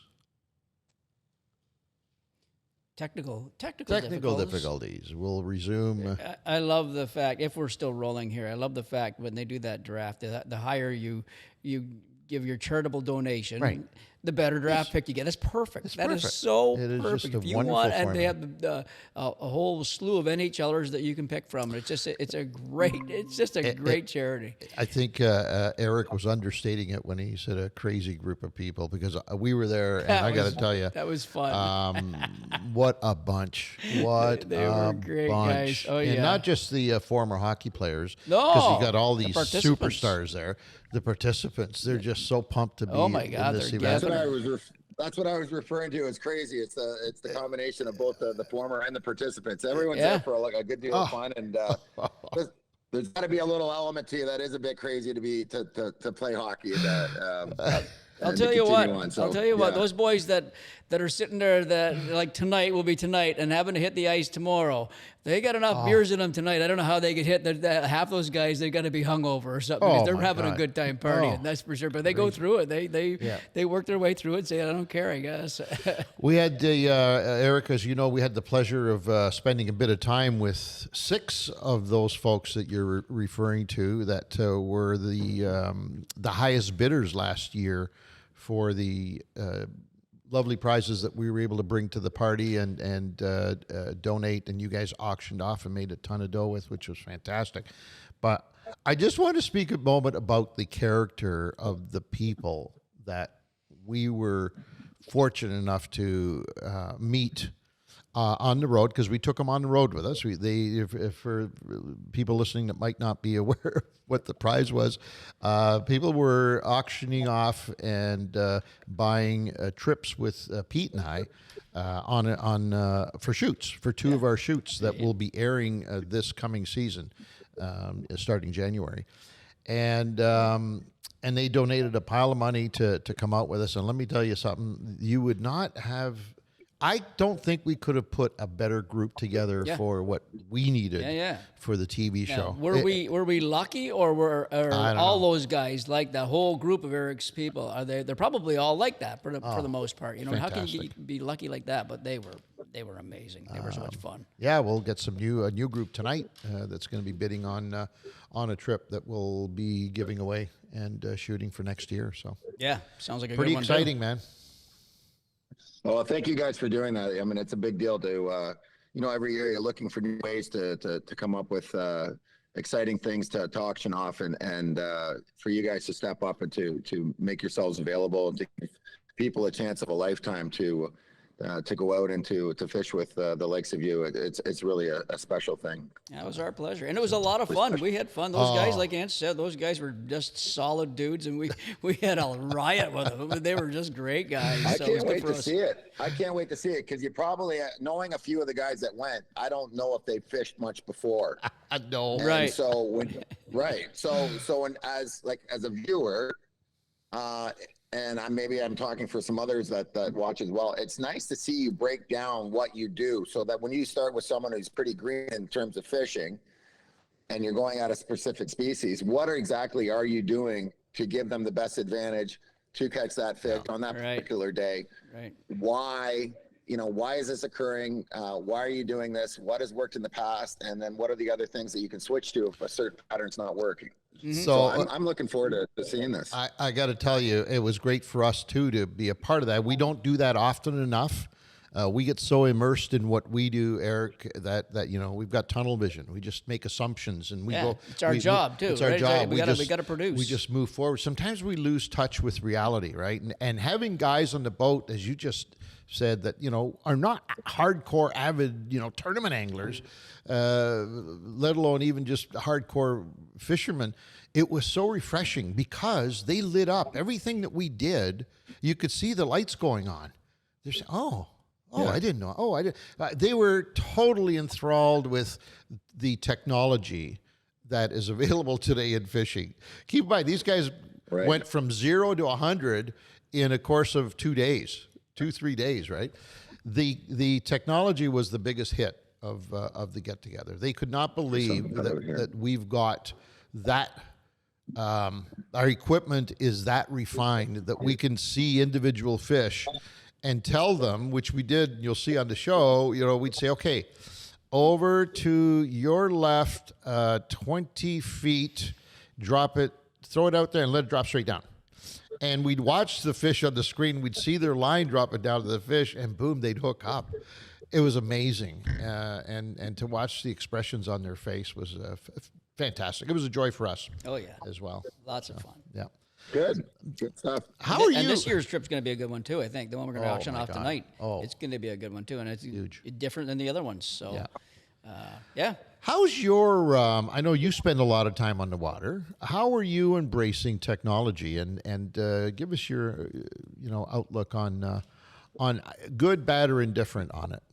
Technical difficulties. We'll resume. I love the fact, if we're still rolling here, I love the fact when they do that draft, the higher you give your charitable donation, right, the better draft pick you get. That's perfect. That is so perfect. Just a if you wonderful want, formula. and they have a whole slew of NHLers that you can pick from. It's just a great charity. I think Eric was understating it when he said a crazy group of people, because we were there, and I got to tell you, that was fun. What a bunch! What they were great bunch. Guys. Oh yeah, and not just the former hockey players. No, because you got all these superstars there. The participants, they're just so pumped to be. Oh my God, in this they're event. That's what I was referring to. It's crazy. It's the combination of both the former and the participants. Everyone's there for a good deal of fun, and there's got to be a little element to you that is a bit crazy to play hockey. I'll tell you what. Those boys that are sitting there that like tonight will be tonight and having to hit the ice tomorrow. They got enough beers in them tonight. I don't know how they get hit. Half those guys, they got to be hungover or something. Because they're having a good time partying. That's for sure. But they go through it. They work their way through it. And say, I don't care. I guess. We had Eric, as you know, we had the pleasure of spending a bit of time with 6 of those folks that you're referring to that were the highest bidders last year for the lovely prizes that we were able to bring to the party and donate, and you guys auctioned off and made a ton of dough with, which was fantastic. But I just want to speak a moment about the character of the people that we were fortunate enough to meet on the road, because we took them on the road with us. If for people listening that might not be aware of what the prize was, people were auctioning off and buying trips with Pete and I for shoots, for 2 of our shoots that will be airing this coming season, starting January, and they donated a pile of money to come out with us. And let me tell you something, you would not have. I don't think we could have put a better group together for what we needed for the TV show. Were we lucky, or were all those guys, like the whole group of Eric's people? They're probably all like that for the most part. You know, fantastic. How can you be lucky like that? But they were amazing. They were so much fun. Yeah, we'll get a new group tonight that's going to be bidding on a trip that we'll be giving away and shooting for next year. So yeah, sounds like a pretty good one. Exciting, man. Well, thank you guys for doing that. I mean, it's a big deal to, every year you're looking for new ways to come up with exciting things to auction off, and for you guys to step up and to make yourselves available and to give people a chance of a lifetime to to go out and to fish with the likes of you. It's really a special thing. Yeah, it was our pleasure, and it was a lot of fun. We had fun. Those guys, like Ant said, those guys were just solid dudes, and we had a riot with them. They were just great guys. I can't wait to see it. I can't wait to see it, because you probably, knowing a few of the guys that went, I don't know if they fished much before. No, right. So when as a viewer, and maybe I'm talking for some others that watch as well, it's nice to see you break down what you do, so that when you start with someone who's pretty green in terms of fishing, and you're going at a specific species, what exactly are you doing to give them the best advantage to catch that fish on that particular day? Right. Why is this occurring? Why are you doing this? What has worked in the past? And then what are the other things that you can switch to if a certain pattern's not working? Mm-hmm. So I'm looking forward to seeing this. I got to tell you, it was great for us too to be a part of that. We don't do that often enough. We get so immersed in what we do, Eric, that we've got tunnel vision. We just make assumptions, and we go. It's our job too. It's our job. We got to produce. We just move forward. Sometimes we lose touch with reality, right? And having guys on the boat, as you just said, that are not hardcore avid tournament anglers, let alone even just hardcore fishermen. It was so refreshing because they lit up everything that we did. You could see the lights going on. They're saying, I didn't know. Oh, I did. They were totally enthralled with the technology that is available today in fishing. Keep in mind, these guys went from 0 to 100 in a course of 2 days, 3 days, right? The technology was the biggest hit of the get together. They could not believe that we've got that. Our equipment is that refined that we can see individual fish and tell them, which we did. You'll see on the show. We'd say, okay, over to your left, 20 feet, drop it, throw it out there, and let it drop straight down. And we'd watch the fish on the screen. We'd see their line drop it down to the fish, and boom, they'd hook up. It was amazing, and to watch the expressions on their face was fantastic. It was a joy for us. Oh yeah, as well. Lots of fun. Yeah. Good stuff. How are you? And this year's trip's going to be a good one too. I think the one we're going to auction off tonight. Oh, it's going to be a good one too, and it's huge, different than the other ones. So, yeah. How's your? I know you spend a lot of time on the water. How are you embracing technology? And give us your outlook on good, bad, or indifferent on it.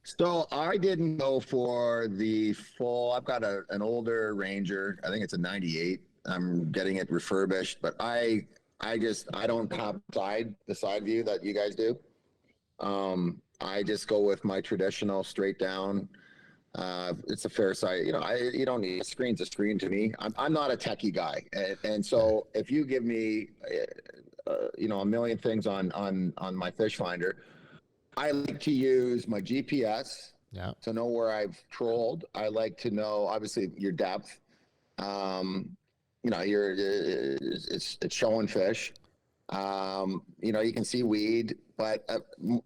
So I didn't go for the full. I've got an older Ranger. I think it's a '98. I'm getting it refurbished, but I don't have the side view that you guys do. I just go with my traditional straight down. It's a fair size. You don't need a screen's a screen to me. I'm not a techie guy, and so if you give me, a million things on my fish finder, I like to use my GPS to know where I've trolled. I like to know, obviously, your depth. It's showing fish. You can see weed, but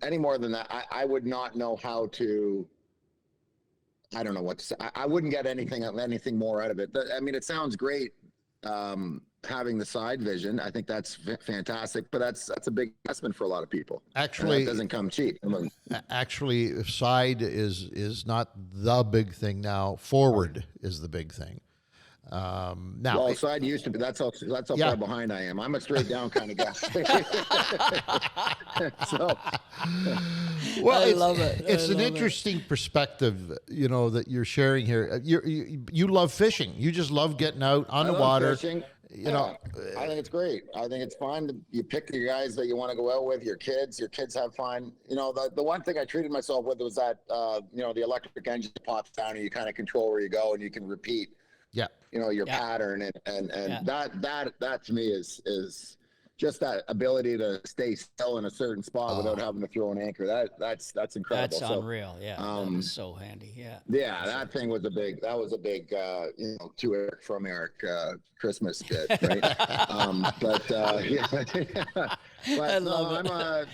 any more than that, I would not know how to. I don't know what to say. I wouldn't get anything more out of it. I mean, it sounds great having the side vision. I think that's fantastic, but that's a big investment for a lot of people. Actually, it doesn't come cheap. Actually, side is not the big thing now. Forward is the big thing. Now, side used to be. That's how far behind I am. I'm a straight down kind of guy. I love it. It's an interesting perspective, that you're sharing here. You love fishing. You just love getting out on the water. Fishing. I think it's great. I think it's fun. You pick your guys that you want to go out with. Your kids have fun. The one thing I treated myself with was that the electric engine pops down and you kind of control where you go and you can repeat. Yeah. Your pattern and that to me is just that ability to stay still in a certain spot without having to throw an anchor. That's incredible. That's unreal. Yeah. That was so handy. Yeah. Yeah. That thing was a big to Eric from Eric Christmas bit, right? But I love it.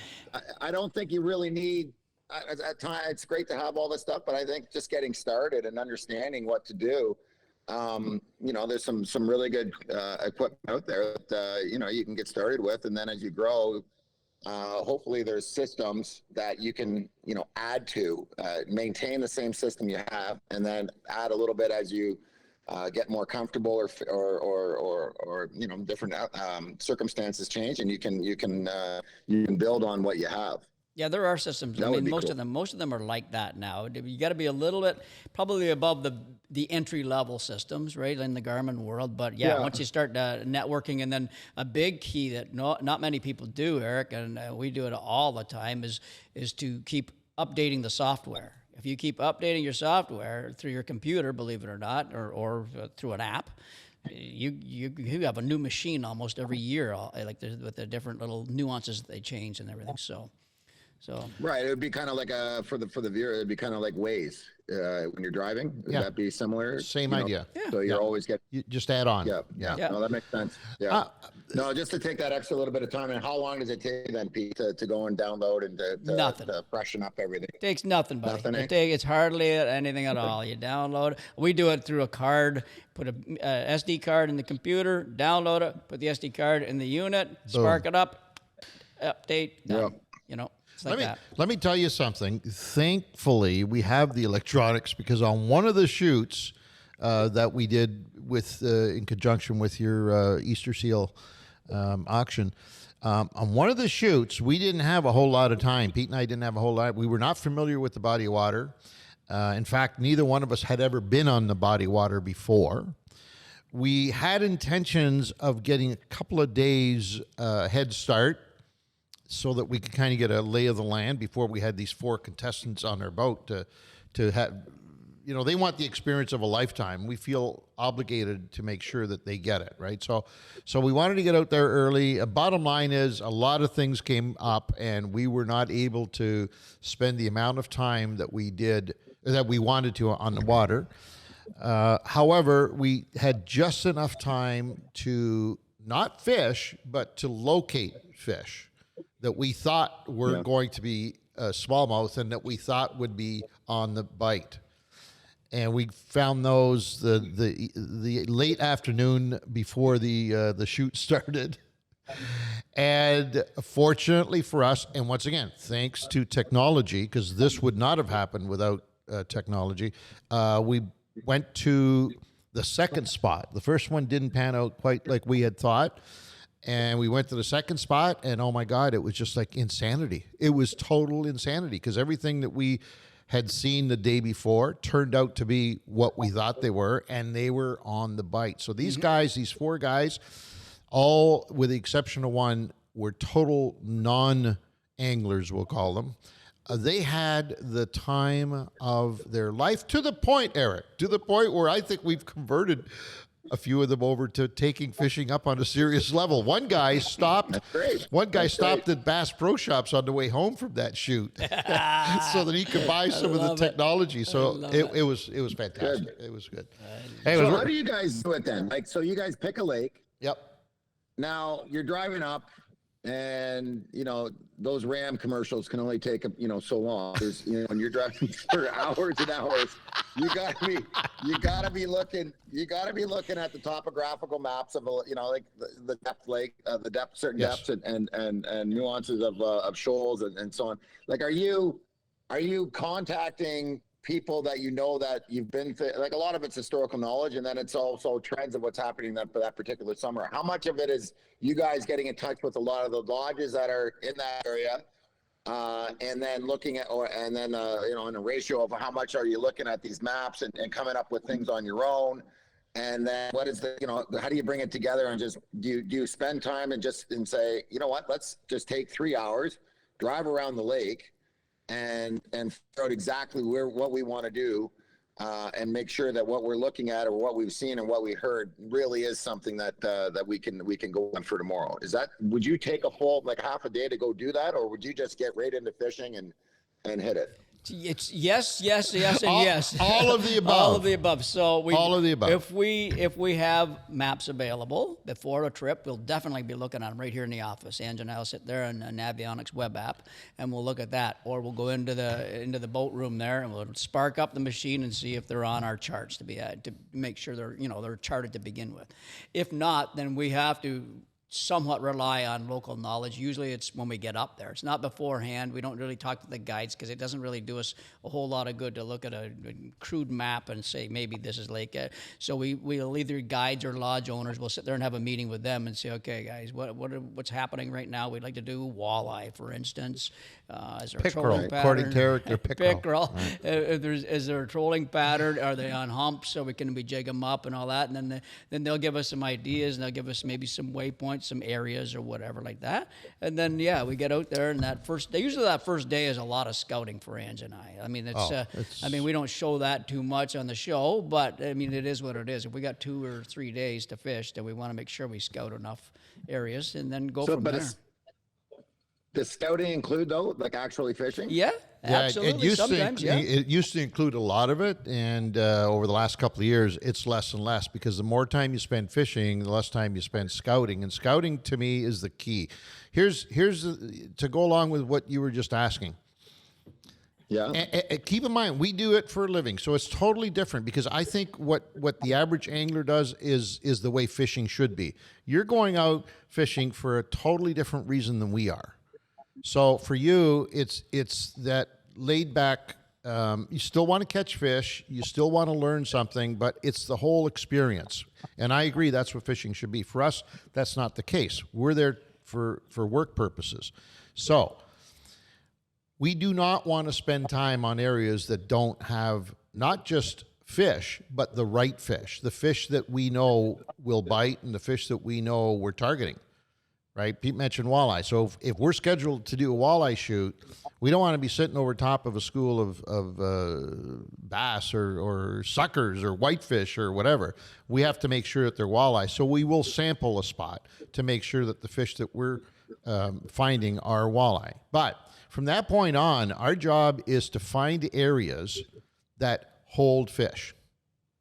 I don't think you really need. At times, it's great to have all this stuff, but I think just getting started and understanding what to do. There's some really good equipment out there that you can get started with, and then as you grow, hopefully there's systems that you can, add to, maintain the same system you have, and then add a little bit as you get more comfortable or different circumstances change, and you can build on what you have. Yeah, there are systems. That I would mean, be most cool. of them are like that now. You got to be a little bit, probably above the entry level systems, right, in the Garmin world. But yeah, once you start networking, and then a big key that not many people do, Eric, and we do it all the time, is to keep updating the software. If you keep updating your software through your computer, believe it or not, or through an app, you have a new machine almost every year, with the different little nuances that they change and everything. So Right, it would be kind of like for the viewer, it'd be kind of like Waze when you're driving. Would that be similar? Same idea. So you're always getting. You just add on. Yeah. No, that makes sense. Yeah. No, just to take that extra little bit of time. And how long does it take then, Pete, to go and download and to freshen up everything? It takes nothing, buddy. Nothing, eh? It's hardly anything at all. You download. We do it through a card. Put a SD card in the computer. Download it. Put the SD card in the unit. Spark it up. Update. Done. It's like that. Let me tell you something. Thankfully, we have the electronics, because on one of the shoots that we did in conjunction with your Easter seal auction, on one of the shoots, we didn't have a whole lot of time. Pete and I didn't have a whole lot. We were not familiar with the body of water. In fact, neither one of us had ever been on the body of water before. We had intentions of getting a couple of days head start, so that we could kind of get a lay of the land before we had these 4 contestants on our boat to have, they want the experience of a lifetime. We feel obligated to make sure that they get it, right? So we wanted to get out there early. Bottom line is, a lot of things came up, and we were not able to spend the amount of time that we wanted to on the water. However, we had just enough time to not fish, but to locate fish that we thought were going to be smallmouth, and that we thought would be on the bite. And we found those the late afternoon before the shoot started. And fortunately for us, and once again, thanks to technology, because this would not have happened without technology, we went to the second spot. The first one didn't pan out quite like we had thought. And we went to the second spot, and oh my God, it was just like insanity. It was total insanity, because everything that we had seen the day before turned out to be what we thought they were, and they were on the bite. So these guys, these 4 guys, all with the exception of one, were total non-anglers, we'll call them. They had the time of their life, to the point, Eric, where I think we've converted a few of them over to taking fishing up on a serious level. One guy stopped. At Bass Pro Shops on the way home from that shoot, so that he could buy some of the technology. So it was fantastic. It was good. So how do you guys do it then? So you guys pick a lake. Yep. Now you're driving up, and those Ram commercials can only take so long. There's, when you're driving for hours and hours, you gotta be looking at the topographical maps of like the depth lake, certain depths and nuances of shoals and so on. Like, are you contacting people that that you've been like, a lot of it's historical knowledge, and then it's also trends of what's happening that particular summer? How much of it is you guys getting in touch with a lot of the lodges that are in that area, and then looking at, in a ratio of how much are you looking at these maps and coming up with things on your own? And then what is how do you bring it together, and just do you spend time and say, let's just take 3 hours, drive around the lake, and figure out exactly what we want to do, and make sure that what we're looking at, or what we've seen and what we heard, really is something that we can go on for tomorrow. Would you take a full half a day to go do that, or would you just get right into fishing and hit it? It's yes, and yes. All of the above. All of the above. So all of the above. If we have maps available before a trip, we'll definitely be looking at them right here in the office. Ange and I'll sit there in an Navionics web app, and we'll look at that. Or we'll go into the boat room there, and we'll spark up the machine and see if they're on our charts to make sure they're charted to begin with. If not, then we have to somewhat rely on local knowledge. Usually it's when we get up there. It's not beforehand. We don't really talk to the guides because it doesn't really do us a whole lot of good to look at a crude map and say, maybe this is Lake. So we'll either guides or lodge owners, we'll sit there and have a meeting with them and say, okay, guys, what's happening right now? We'd like to do walleye, for instance. Is there a trolling pattern? According to Eric, they're pickerel. Pickerel. Is there a trolling pattern? Are they on humps so we can jig them up and all that? And then they'll give us some ideas, and they'll give us maybe some waypoints, some areas or whatever like that. And then, we get out there, and usually that first day is a lot of scouting for Ange and I. I mean, we don't show that too much on the show, but I mean, it is what it is. If we got 2 or 3 days to fish, then we want to make sure we scout enough areas and then go from there. Does scouting include, though, like actually fishing? Yeah, absolutely. It used to include a lot of it, and over the last couple of years, it's less and less because the more time you spend fishing, the less time you spend scouting. And scouting, to me, is the key. Here's to go along with what you were just asking. Yeah. And keep in mind, we do it for a living, so it's totally different because I think what the average angler does is the way fishing should be. You're going out fishing for a totally different reason than we are. So for you, it's that laid back. You still want to catch fish, you still want to learn something, but it's the whole experience. And I agree, that's what fishing should be. For us, that's not the case. We're there for work purposes. So we do not want to spend time on areas that don't have not just fish, but the right fish, the fish that we know will bite and the fish that we know we're targeting. Right? Pete mentioned walleye. So if we're scheduled to do a walleye shoot, we don't want to be sitting over top of a school of bass or suckers or whitefish or whatever. We have to make sure that they're walleye. So we will sample a spot to make sure that the fish that we're finding are walleye. But from that point on, our job is to find areas that hold fish.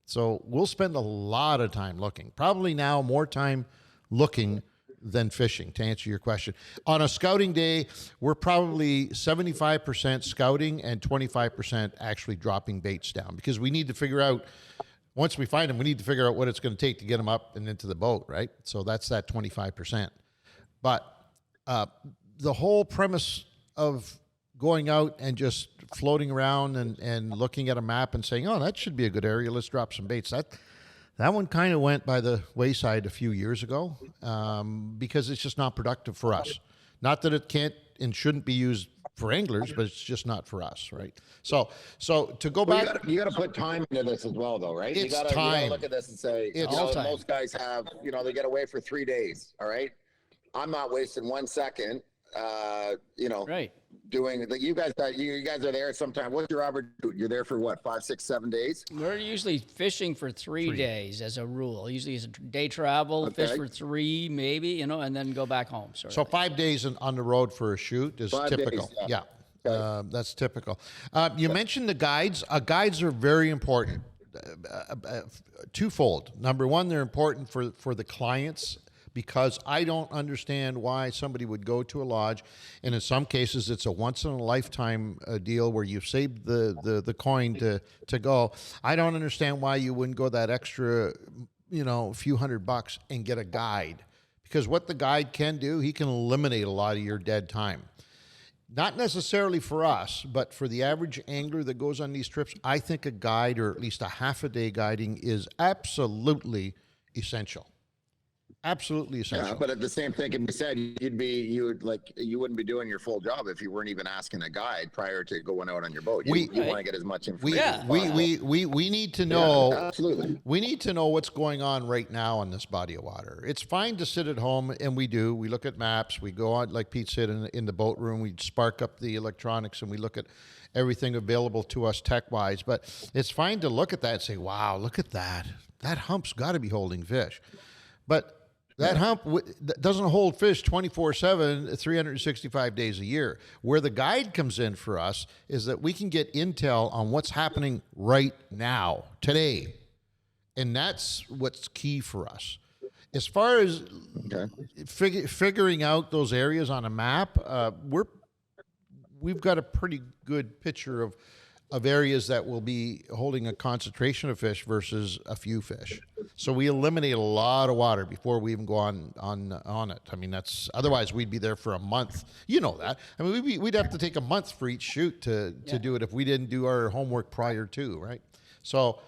So we'll spend a lot of time looking, probably now more time looking than fishing, to answer your question. On a scouting day, we're probably 75% scouting and 25% actually dropping baits down because we need to figure out, once we find them, we need to figure out what it's going to take to get them up and into the boat, right? So that's that 25%. But the whole premise of going out and just floating around and looking at a map and saying, oh, that should be a good area, let's drop some baits, that one kind of went by the wayside a few years ago because it's just not productive for us. Not that it can't and shouldn't be used for anglers, but it's just not for us, right? So to go back, you got to put time into this as well, though, right? It's you gotta time. Look at this and say, most guys have, they get away for 3 days. All right, I'm not wasting 1 second. Right. Doing that. You guys are there sometime. What's your average? You're there for what, 5, 6, 7 days? We're usually fishing for 3 days as a rule. Usually it's a day travel, fish for 3 maybe, and then go back home. So 5 days on the road for a shoot is 5 typical. days, yeah. Okay. That's typical. You mentioned the guides. Guides are very important. Twofold. Number one, they're important for the clients, because I don't understand why somebody would go to a lodge, and in some cases it's a once-in-a-lifetime deal where you've saved the coin to go. I don't understand why you wouldn't go that extra, few $100 and get a guide, because what the guide can do, he can eliminate a lot of your dead time. Not necessarily for us, but for the average angler that goes on these trips, I think a guide, or at least a half-a-day guiding, is absolutely essential. Absolutely essential. Yeah, but at the same thing can be said, you wouldn't be doing your full job if you weren't even asking a guide prior to going out on your boat. You want to get as much information. We need to know. Yeah, absolutely. We need to know what's going on right now on this body of water. It's fine to sit at home, and we do. We look at maps. We go on, like Pete said, in the boat room. We spark up the electronics and we look at everything available to us tech-wise. But it's fine to look at that and say, "Wow, look at that! That hump's got to be holding fish," but that hump doesn't hold fish 24/7, 365 days a year. Where the guide comes in for us is that we can get intel on what's happening right now, today. And that's what's key for us. As far as figuring out those areas on a map, we've got a pretty good picture of areas that will be holding a concentration of fish versus a few fish. So we eliminate a lot of water before we even go on it. I mean, that's otherwise we'd be there for a month. You know that. I mean, we'd have to take a month for each shoot to do it if we didn't do our homework prior to, right? So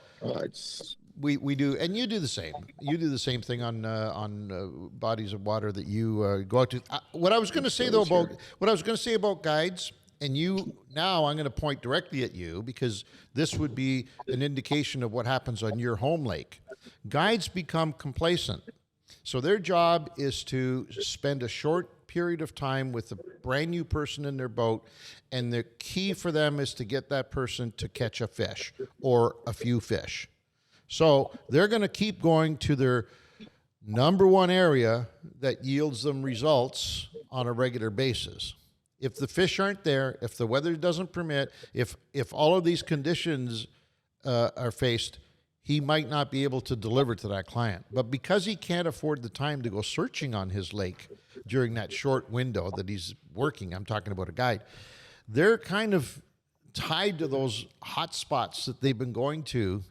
we do, and you do the same. You do the same thing on bodies of water that you go out to. What I was going to say about guides. And now I'm going to point directly at you because this would be an indication of what happens on your home lake. Guides become complacent. So their job is to spend a short period of time with a brand new person in their boat. And the key for them is to get that person to catch a fish or a few fish. So they're going to keep going to their number one area that yields them results on a regular basis. If the fish aren't there, if the weather doesn't permit, if all of these conditions are faced, he might not be able to deliver to that client. But because he can't afford the time to go searching on his lake during that short window that he's working, I'm talking about a guide, they're kind of tied to those hot spots that they've been going to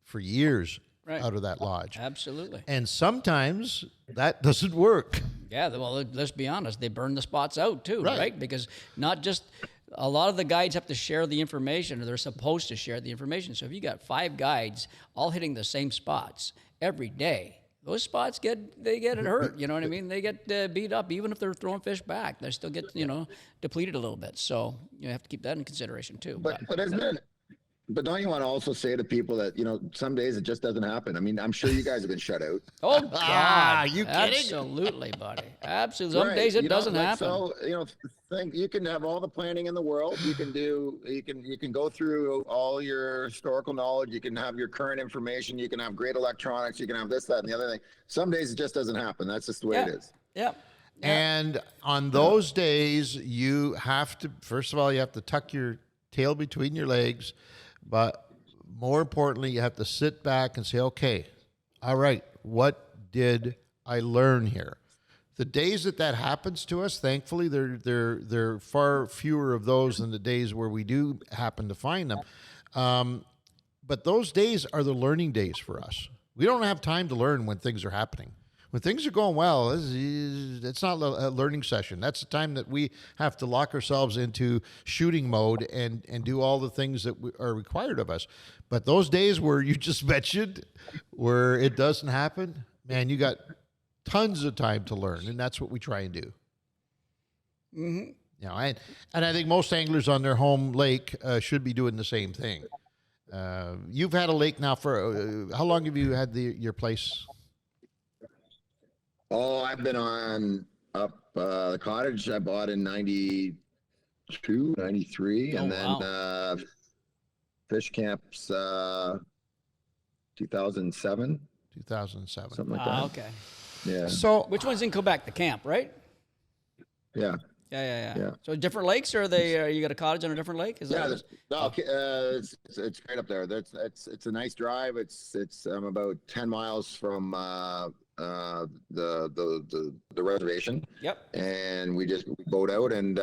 for years out of that lodge. Absolutely. And sometimes that doesn't work. Yeah, well, let's be honest. They burn the spots out too, right? Because not just a lot of the guides have to share the information, or they're supposed to share the information. So if you got 5 guides all hitting the same spots every day, those spots get hurt. You know what I mean? They get beat up, even if they're throwing fish back. They still get depleted a little bit. So you have to keep that in consideration too. But isn't it? But don't you want to also say to people that, some days it just doesn't happen? I mean, I'm sure you guys have been shut out. Oh, God. You kidding? Absolutely, buddy. Absolutely. Some days it doesn't happen. So, you can have all the planning in the world. You can go through all your historical knowledge. You can have your current information. You can have great electronics. You can have this, that, and the other thing. Some days it just doesn't happen. That's just the way it is. Yeah. And on those days, you have to, first of all, you have to tuck your tail between your legs. But more importantly, you have to sit back and say, okay, all right, what did I learn here? The days that happens to us, thankfully, they're far fewer of those than the days where we do happen to find them. But those days are the learning days for us. We don't have time to learn when things are happening. When things are going well, it's not a learning session. That's the time that we have to lock ourselves into shooting mode and do all the things that are required of us. But those days where you just mentioned, where it doesn't happen, man, you got tons of time to learn, and that's what we try and do. Mm-hmm. And I think most anglers on their home lake should be doing the same thing. You've had a lake now for how long have you had your place? Oh, I've been on up the cottage I bought in 92, 93, and then fish camps 2007. 2007. Something like that. Okay. Yeah. So which one's in Quebec? The camp, right? Yeah. Yeah. So different lakes, or you got a cottage on a different lake? It's right up there. It's a nice drive. It's about 10 miles from the reservation. Yep. And we just boat out and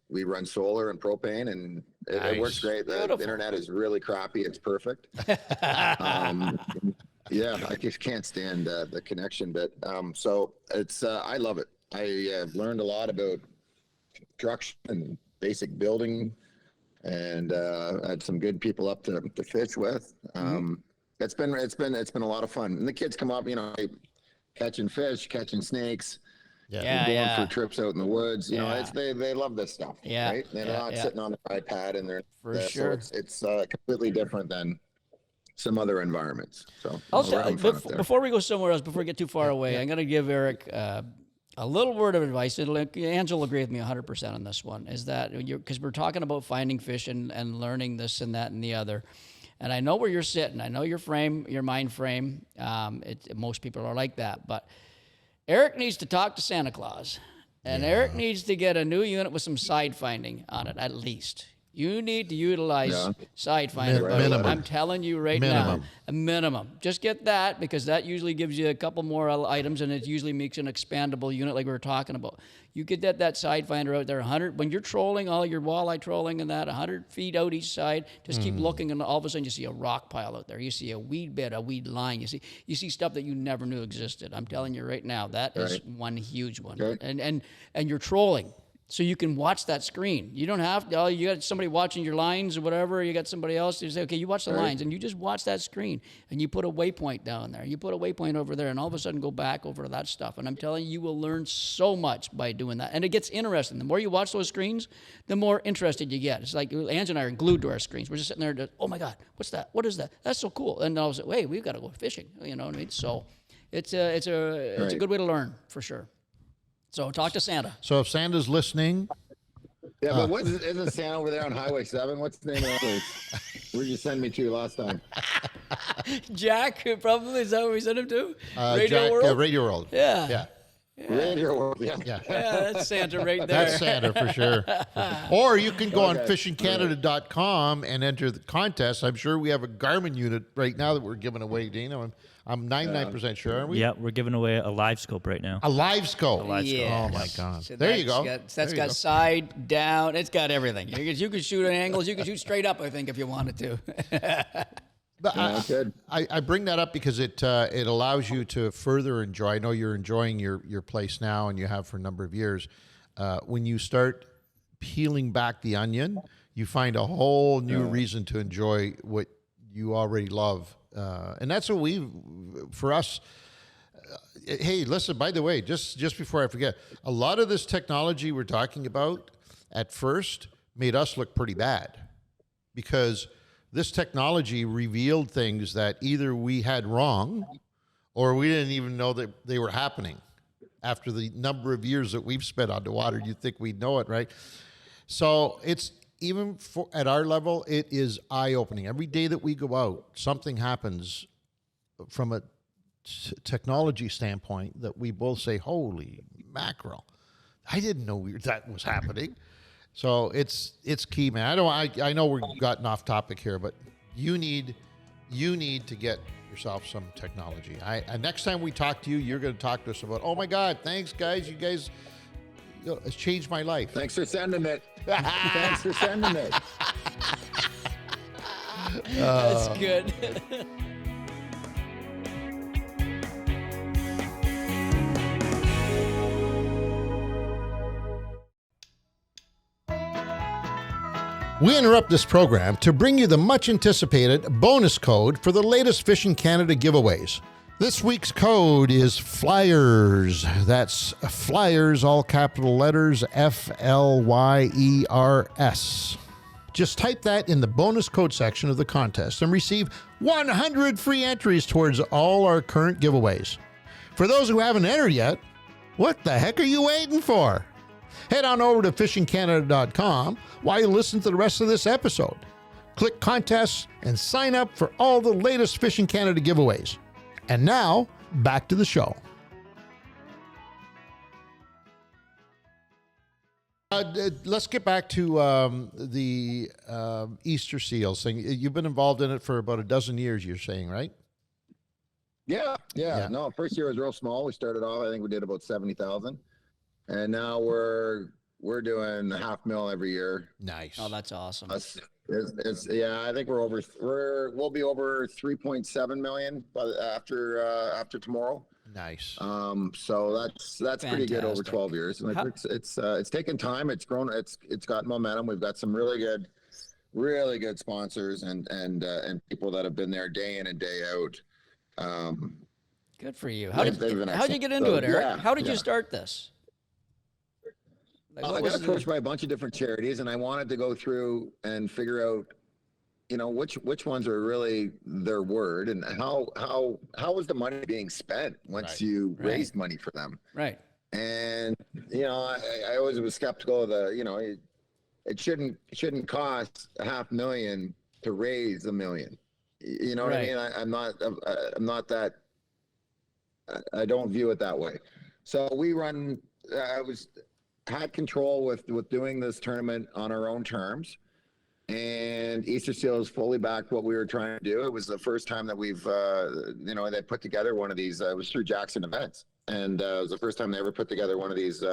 we run solar and propane, and it works great. The internet is really crappy. It's perfect. Yeah, I just can't stand the connection bit. So it's I love it. I learned a lot about construction and basic building, and had some good people up to fish with. It's been a lot of fun, and the kids come up, catching fish, catching snakes, going for trips out in the woods. They love this stuff. Yeah, right? They're not sitting on their iPad and they're sure. So it's completely different than some other environments. So before we go somewhere else, before we get too far away, I'm going to give Eric a little word of advice. Angela will agree with me 100% on this one, is that because we're talking about finding fish and learning this and that and the other. And I know where you're sitting. I know your mind frame. Most people are like that. But Eric needs to talk to Santa Claus. And Eric needs to get a new unit with some side finding on it, at least. You need to utilize Sidefinder. Minimum. I'm telling you right now, a minimum. Just get that, because that usually gives you a couple more items, and it usually makes an expandable unit like we were talking about. You could get that Sidefinder out there 100, when you're trolling, all your walleye trolling and that, 100 feet out each side, just keep looking, and all of a sudden you see a rock pile out there. You see a weed bed, a weed line. You see stuff that you never knew existed. I'm telling you right now, that is one huge one. Okay. And you're trolling. So you can watch that screen. You don't have to, you got somebody watching your lines or whatever. You got somebody else. You say, okay, you watch the lines, and you just watch that screen, and you put a waypoint down there. You put a waypoint over there, and all of a sudden go back over to that stuff. And I'm telling you, you will learn so much by doing that. And it gets interesting. The more you watch those screens, the more interested you get. It's like Ange and I are glued to our screens. We're just sitting there, oh my God, what's that? What is that? That's so cool. And I was like, wait, we've got to go fishing. You know what I mean? So it's a good way to learn for sure. So talk to Santa. So if Santa's listening. Yeah, but isn't Santa over there on Highway 7? What's the name of that place? Where'd you send me to last time? Jack, probably, is that what we sent him to? Radio World? Radio World. Yeah. Radio World, yeah. Yeah, that's Santa right there. That's Santa for sure. Or you can go on fishingcanada.com and enter the contest. I'm sure we have a Garmin unit right now that we're giving away, Dana. I'm 99% sure, aren't we? Yeah, we're giving away a live scope right now. A live scope. Yes. Oh my God. So there you go. That's got side, down. It's got everything. You can shoot at angles. You can shoot straight up, I think, if you wanted to. But I bring that up because it allows you to further enjoy. I know you're enjoying your place now, and you have for a number of years. When you start peeling back the onion, you find a whole new reason to enjoy what you already love. And that's what for us, hey, listen, by the way, just before I forget, a lot of this technology we're talking about at first made us look pretty bad, because this technology revealed things that either we had wrong or we didn't even know that they were happening. After the number of years that we've spent on the water, you'd think we'd know it, right? So it's, even at our level, it is eye-opening. Every day that we go out, something happens from a technology standpoint that we both say, holy mackerel, I didn't know that was happening. So it's key, man. I know we've gotten off topic here, but you need to get yourself some technology. Next time we talk to you, you're going to talk to us about, oh my God, thanks guys, you guys, it's changed my life. Thanks for sending it. Thanks for sending it. That's good. We interrupt this program to bring you the much anticipated bonus code for the latest Fishing Canada giveaways. This week's code is FLYERS. That's FLYERS, all capital letters, FLYERS. Just type that in the bonus code section of the contest and receive 100 free entries towards all our current giveaways. For those who haven't entered yet, what the heck are you waiting for? Head on over to fishingcanada.com while you listen to the rest of this episode. Click contests and sign up for all the latest Fishing Canada giveaways. And now, back to the show. Let's get back to the Easter seals thing. You've been involved in it for about a dozen years, you're saying, right? Yeah. No, first year was real small. We started off, I think we did about 70,000. And now we're doing $500,000 every year. Nice. Oh, that's awesome. Yeah, I think we'll be over 3.7 million after tomorrow. Nice. So that's pretty good over 12 years. And it's taken time. It's grown. It's got momentum. We've got some really good sponsors and people that have been there day in and day out. Good for you. How did you get into it, Eric? How did you start this? I got approached by a bunch of different charities, and I wanted to go through and figure out, which ones are really their word, and how was the money being spent once you raised money for them. Right. And I always was skeptical of it shouldn't cost $500,000 to raise $1 million. You know what I mean? I'm not that. I don't view it that way. So we had control with doing this tournament on our own terms. and Easter Seals fully backed what we were trying to do. It was the first time that we've, they put together one of these. It was through Jackson Events, and it was the first time they ever put together one of these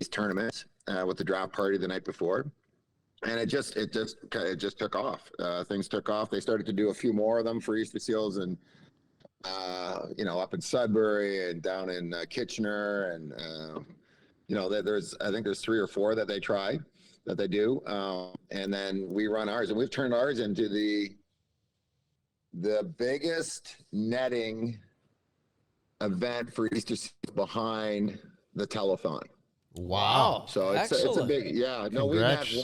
tournaments with the draft party the night before. And it just took off. Things took off. They started to do a few more of them for Easter Seals, and up in Sudbury and down in Kitchener, and I think there's 3 or 4 that they do, and then we run ours, and we've turned ours into the biggest netting event for Easter Seals behind the telethon. Wow. So it's a big,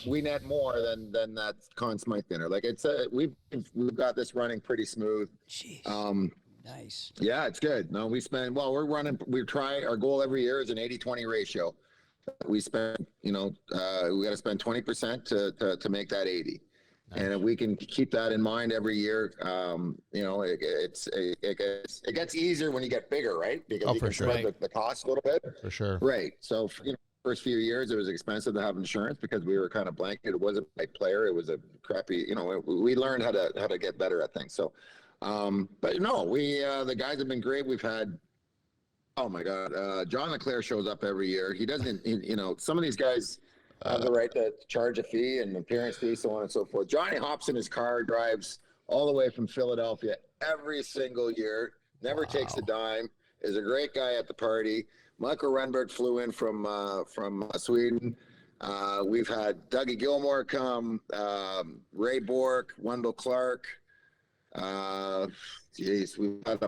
we net more than that Conn Smythe dinner. Like we've got this running pretty smooth. Jeez. Nice. Yeah, it's good. No, we try, our goal every year is an 80-20 ratio. We spend, we got to spend 20% to make that 80. Nice. And if we can keep that in mind every year, it gets easier when you get bigger, right? Because you can spread the cost a little bit. For sure. Right. So, first few years, it was expensive to have insurance because we were kind of blanket. It wasn't a player. It was a crappy, we learned how to get better at things. So, but no, the guys have been great. We've had, oh my God, John LeClaire shows up every year. He doesn't, some of these guys have the right to charge a fee and appearance fee, so on and so forth. Johnny hops in his car, drives all the way from Philadelphia every single year, never takes a dime, is a great guy at the party. Michael Renberg flew in from Sweden. We've had Dougie Gilmore come, Ray Bork, Wendell Clark. We've had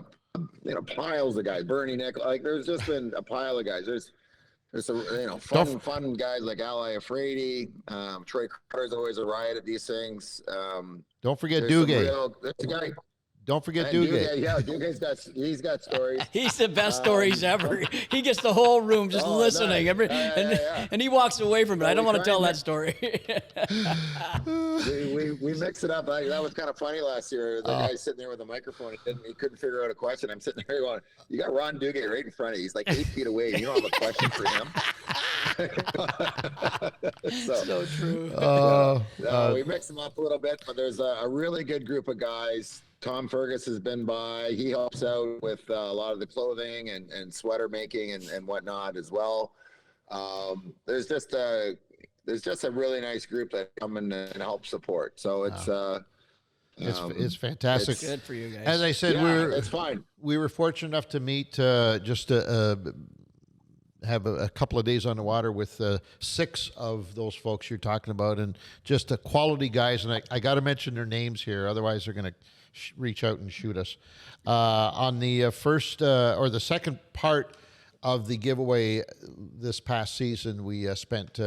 piles of guys. Bernie Nick. Like there's just been a pile of guys. There's some fun guys like Ali Afraidy. Troy Carter's always a riot at these things. Don't forget Duguay. There's a guy. Don't forget Duguay. Yeah, Dugay's got stories. He's the best stories ever. He gets the whole room just listening. Nice. And he walks away from it. I don't want to tell that story. we mix it up. That was kind of funny last year. The guy's sitting there with a microphone. He couldn't figure out a question. I'm sitting there going, you got Ron Duguay right in front of you. He's like 8 feet away. You don't have a question for him. So true. We mix them up a little bit, but there's a really good group of guys. Tom Fergus has been by. He helps out with a lot of the clothing and sweater making and whatnot as well. There's just a really nice group that come in and help support. So it's fantastic. It's good for you guys. As I said, it's fine. We were fortunate enough to meet just to have a couple of days on the water with 6 of those folks you're talking about, and just quality guys. And I got to mention their names here, otherwise they're going to reach out and shoot us. On the first or the second part of the giveaway this past season, we spent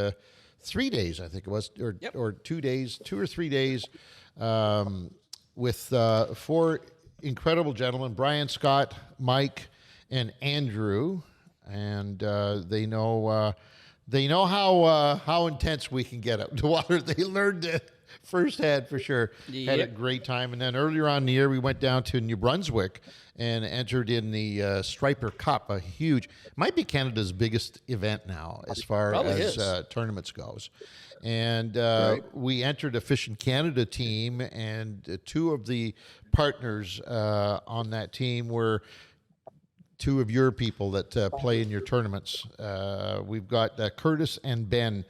3 days, I think it was, or 2 days, 2 or 3 days, with 4 incredible gentlemen, Brian, Scott, Mike, and Andrew, and they know how intense we can get out in the water. They learned it firsthand for sure. Had a great time. And then earlier on in the year, we went down to New Brunswick and entered in the Striper Cup, a huge, might be Canada's biggest event now as far as tournaments goes. And we entered a Fishing Canada team, and 2 of the partners on that team were 2 of your people that play in your tournaments. We've got Curtis and Ben.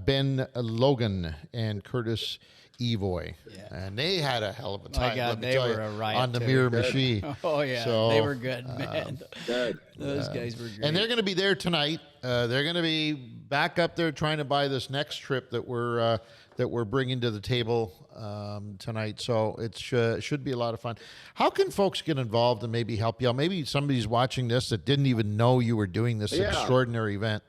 Ben Logan and Curtis Evoy. And they had a hell of a time. My God, they were a riot on the Miramichi. Oh yeah, so, they were good, man. Those guys were great. And they're going to be there tonight. They're going to be back up there trying to buy this next trip that we're bringing to the table tonight. So it should be a lot of fun. How can folks get involved and maybe help you out? Maybe somebody's watching this that didn't even know you were doing this extraordinary event.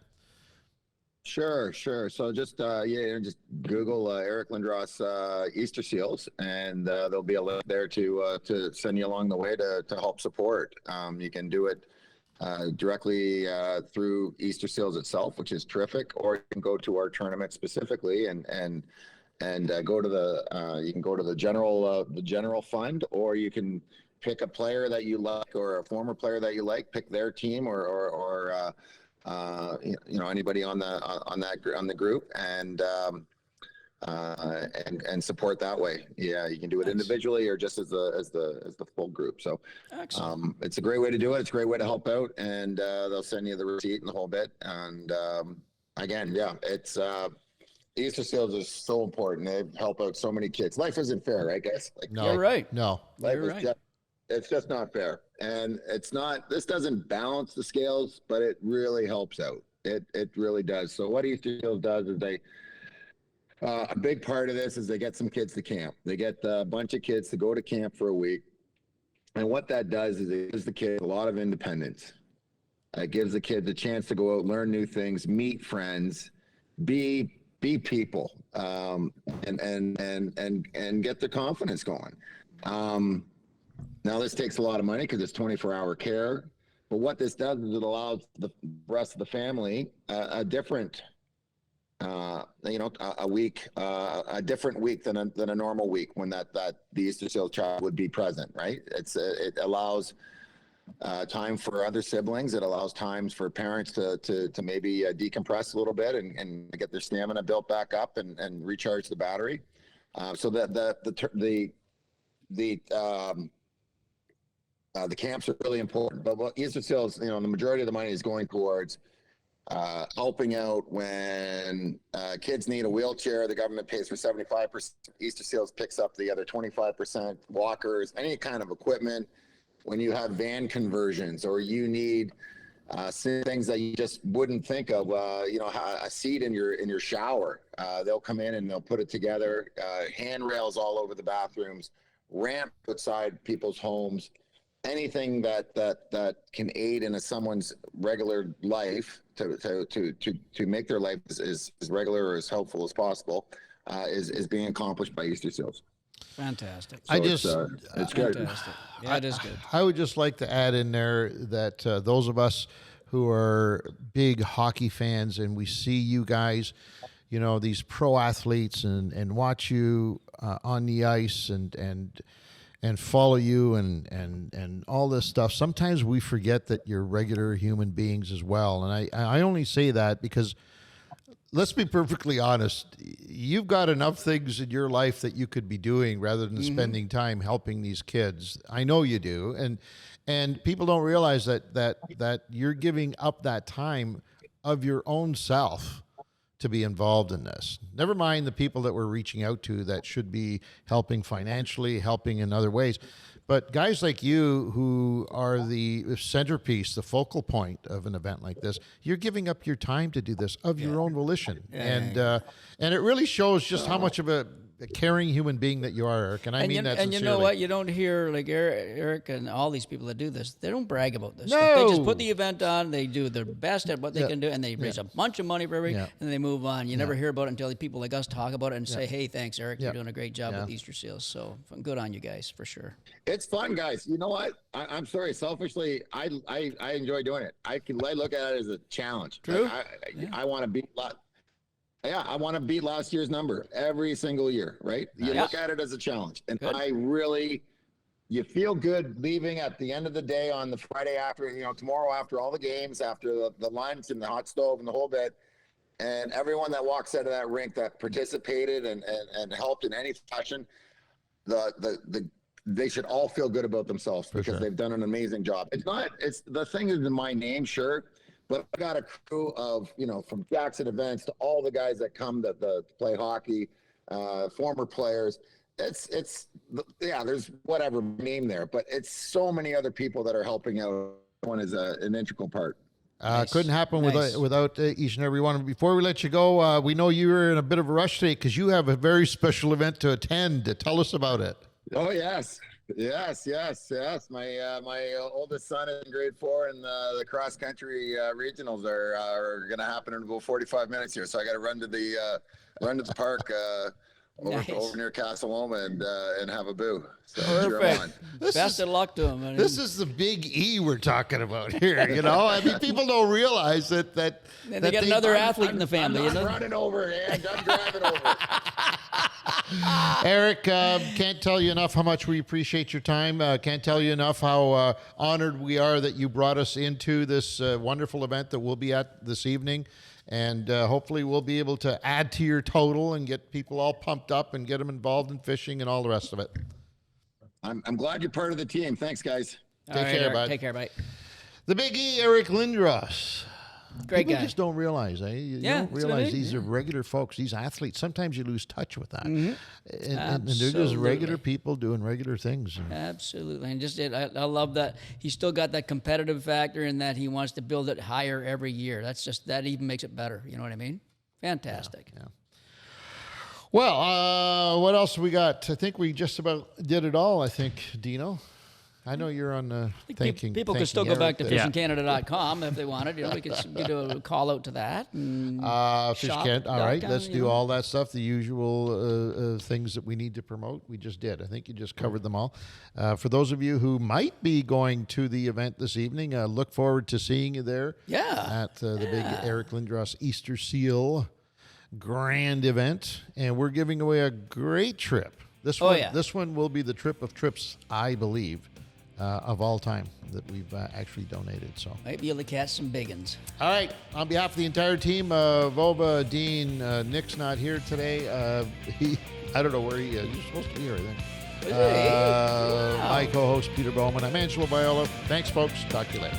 Sure. So just just Google Eric Lindros Easter Seals, and there'll be a link there to send you along the way to help support. You can do it directly through Easter Seals itself, which is terrific, or you can go to our tournament specifically and go to the general fund, or you can pick a player that you like or a former player that you like, pick their team or anybody on the group, and and support that way. Yeah, you can do it individually or just as the full group. So it's a great way to do it. It's a great way to help out, and they'll send you the receipt and the whole bit. And again, yeah, it's Easter seals is so important. They help out so many kids. Life isn't fair, right, guys? Like, No, you're right. No, You're right. It's just not fair, and it's not. This doesn't balance the scales, but it really helps out. It really does. So what Easter seals does is they. A big part of this is they get some kids to camp. They get a bunch of kids to go to camp for a week. And what that does is it gives the kids a lot of independence. It gives the kids a chance to go out, learn new things, meet friends, be people, and get their confidence going. Now this takes a lot of money because it's 24-hour care. But what this does is it allows the rest of the family a different a week, a different week than a normal week when that the Easter seal child would be present, right? It allows time for other siblings. It allows times for parents to maybe decompress a little bit and get their stamina built back up and recharge the battery. So that the camps are really important. But what Easter seals, the majority of the money is going towards helping out when kids need a wheelchair. The government pays for 75%. Easter seals picks up the other 25%. Walkers, any kind of equipment. When you have van conversions or you need things that you just wouldn't think of, a seat in your shower, they'll come in and they'll put it together. Handrails all over the bathrooms, ramp outside people's homes. Anything that can aid in someone's regular life to make their life as regular or as helpful as possible is being accomplished by Easter seals. Fantastic. So it's good. Fantastic. Yeah, it is good. I would just like to add in there that those of us who are big hockey fans and we see you guys, these pro athletes and watch you on the ice and follow you and all this stuff. Sometimes we forget that you're regular human beings as well. And I only say that because, let's be perfectly honest, you've got enough things in your life that you could be doing rather than spending time helping these kids. I know you do. And people don't realize that you're giving up that time of your own self to be involved in this. Never mind the people that we're reaching out to that should be helping financially, helping in other ways. But guys like you who are the centerpiece, the focal point of an event like this, you're giving up your time to do this of your own volition. And it really shows just how much of a caring human being that you are, Eric. And I mean that sincerely. And you know what? You don't hear like Eric and all these people that do this. They don't brag about this. No. Stuff. They just put the event on. They do their best at what they can do, and they raise a bunch of money for everything, and they move on. You never hear about it until people like us talk about it and say, "Hey, thanks, Eric. You're doing a great job with Easter seals." So good on you guys for sure. It's fun, guys. You know what? I'm sorry. Selfishly, I enjoy doing it. I look at it as a challenge. True. I want to beat. I want to beat last year's number every single year, right? You look at it as a challenge. And you feel good leaving at the end of the day on the Friday after, tomorrow after all the games, after the lunch and the hot stove and the whole bit. And everyone that walks out of that rink that participated and helped in any fashion, they should all feel good about themselves because they've done an amazing job. It's the thing is in my name, sure. But I got a crew of, from Jackson events to all the guys that come to play hockey, former players. There's whatever name there, but it's so many other people that are helping out. One is an integral part. Couldn't happen without each and every one. Before we let you go, we know you're in a bit of a rush today because you have a very special event to attend. Tell us about it. Oh, yes. Yes. My oldest son is in grade 4, and the cross country regionals are going to happen in about 45 minutes here. So I got to run to the park over near Castle Loma and have a boo. So perfect. Best of luck to him. This is the big E we're talking about here. I mean, people don't realize that they got another athlete in the family. I'm not running over, and I'm driving over. Eric, can't tell you enough how much we appreciate your time. Can't tell you enough how honored we are that you brought us into this wonderful event that we'll be at this evening. And hopefully we'll be able to add to your total and get people all pumped up and get them involved in fishing and all the rest of it. I'm glad you're part of the team. Thanks, guys. Take care, bud. Take care, bye. The Big E, Eric Lindros. Great People guy. just don't realize, you don't realize these are regular folks, these athletes. Sometimes you lose touch with that. And they're just regular people doing regular things. Absolutely. And I love that he's still got that competitive factor in that he wants to build it higher every year. That even makes it better. You know what I mean? Fantastic. Yeah. Well, what else we got? I think we just about did it all, I think, Dino. I know you're on thinking. People could still go back to fishingcanada.com if they wanted. We could do a call out to that. Fish Kent. All right, let's do all that stuff. The usual things that we need to promote. We just did. I think you just covered them all. For those of you who might be going to the event this evening, look forward to seeing you there. Yeah. At the big Eric Lindros Easter Seal Grand event, and we're giving away a great trip. This one will be the trip of trips, I believe. Of all time that we've actually donated. So might be able to catch some big ones. All right. On behalf of the entire team, Vova, Dean, Nick's not here today. I don't know where he is. He's supposed to be here, I think. My co-host, Peter Bowman. I'm Angelo Viola. Thanks, folks. Talk to you later.